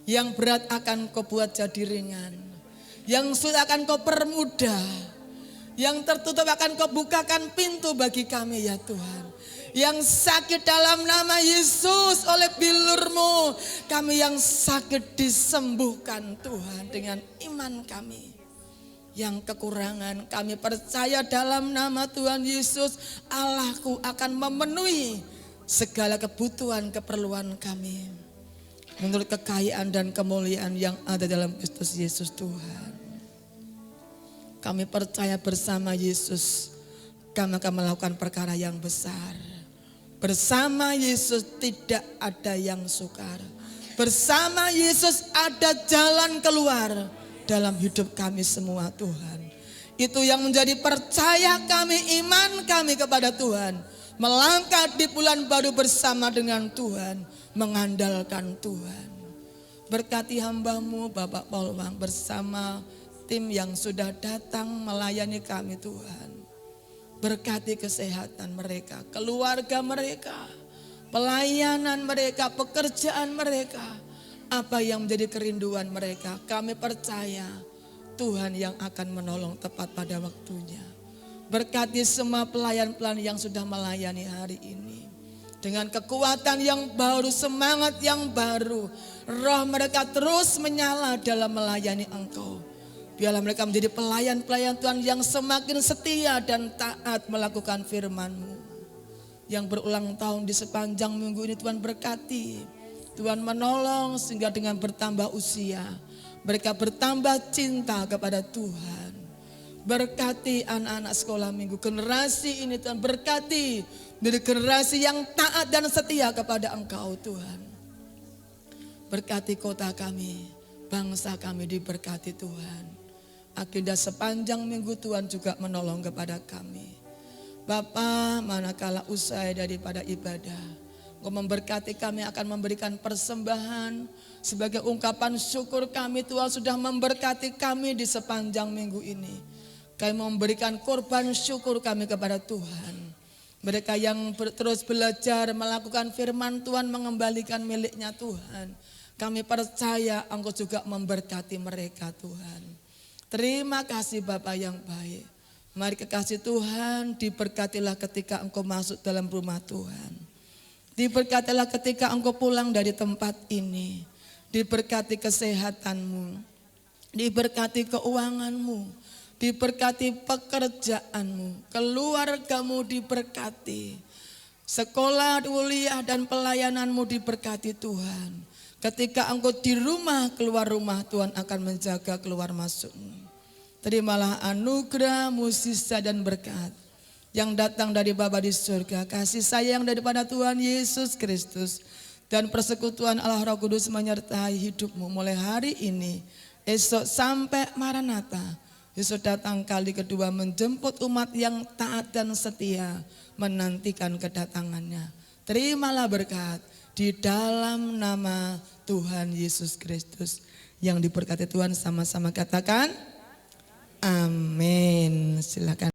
Yang berat akan Kau buat jadi ringan, yang sulit akan Kau permudah, yang tertutup akan Kau bukakan pintu bagi kami ya Tuhan. Yang sakit dalam nama Yesus oleh bilur-Mu, kami yang sakit disembuhkan Tuhan dengan iman kami. Yang kekurangan kami percaya dalam nama Tuhan Yesus, Allahku akan memenuhi segala kebutuhan keperluan kami menurut kekayaan dan kemuliaan yang ada dalam Kristus Yesus Tuhan. Kami percaya bersama Yesus kami akan melakukan perkara yang besar. Bersama Yesus tidak ada yang sukar. Bersama Yesus ada jalan keluar dalam hidup kami semua Tuhan. Itu yang menjadi percaya kami, iman kami kepada Tuhan. Melangkah di bulan baru bersama dengan Tuhan, mengandalkan Tuhan. Berkati hamba-Mu Bapak Polwang bersama tim yang sudah datang melayani kami Tuhan. Berkati kesehatan mereka, keluarga mereka, pelayanan mereka, pekerjaan mereka. Apa yang menjadi kerinduan mereka, kami percaya Tuhan yang akan menolong tepat pada waktunya. Berkati semua pelayan-pelayan yang sudah melayani hari ini. Dengan kekuatan yang baru, semangat yang baru. Roh mereka terus menyala dalam melayani Engkau. Biarlah mereka menjadi pelayan-pelayan Tuhan yang semakin setia dan taat melakukan firman-Mu. Yang berulang tahun di sepanjang minggu ini Tuhan berkati. Tuhan menolong sehingga dengan bertambah usia, mereka bertambah cinta kepada Tuhan. Berkati anak-anak sekolah minggu, generasi ini Tuhan berkati dari generasi yang taat dan setia kepada Engkau Tuhan. Berkati kota kami, bangsa kami diberkati Tuhan. Agenda sepanjang minggu Tuhan juga menolong kepada kami. Bapa, manakala usai daripada ibadah, Engkau memberkati kami akan memberikan persembahan sebagai ungkapan syukur kami Tuhan sudah memberkati kami di sepanjang minggu ini. Kami memberikan korban syukur kami kepada Tuhan. Mereka yang terus belajar melakukan firman Tuhan, mengembalikan miliknya Tuhan. Kami percaya Engkau juga memberkati mereka Tuhan. Terima kasih Bapa yang baik. Mari kekasih Tuhan, diberkatilah ketika Engkau masuk dalam rumah Tuhan. Diberkatilah ketika Engkau pulang dari tempat ini. Diberkati kesehatanmu, diberkati keuanganmu, diberkati pekerjaanmu, keluargamu diberkati. Sekolah, kuliah dan pelayananmu diberkati Tuhan. Ketika Engkau di rumah, keluar rumah, Tuhan akan menjaga keluar masukmu. Terimalah anugerah, mukjizat dan berkat yang datang dari Bapa di surga, kasih sayang daripada Tuhan Yesus Kristus, dan persekutuan Allah Roh Kudus menyertai hidupmu mulai hari ini, esok sampai Maranatha. Yesus datang kali kedua menjemput umat yang taat dan setia menantikan kedatangannya. Terimalah berkat di dalam nama Tuhan Yesus Kristus. Yang diberkati Tuhan sama-sama katakan amin. Silakan.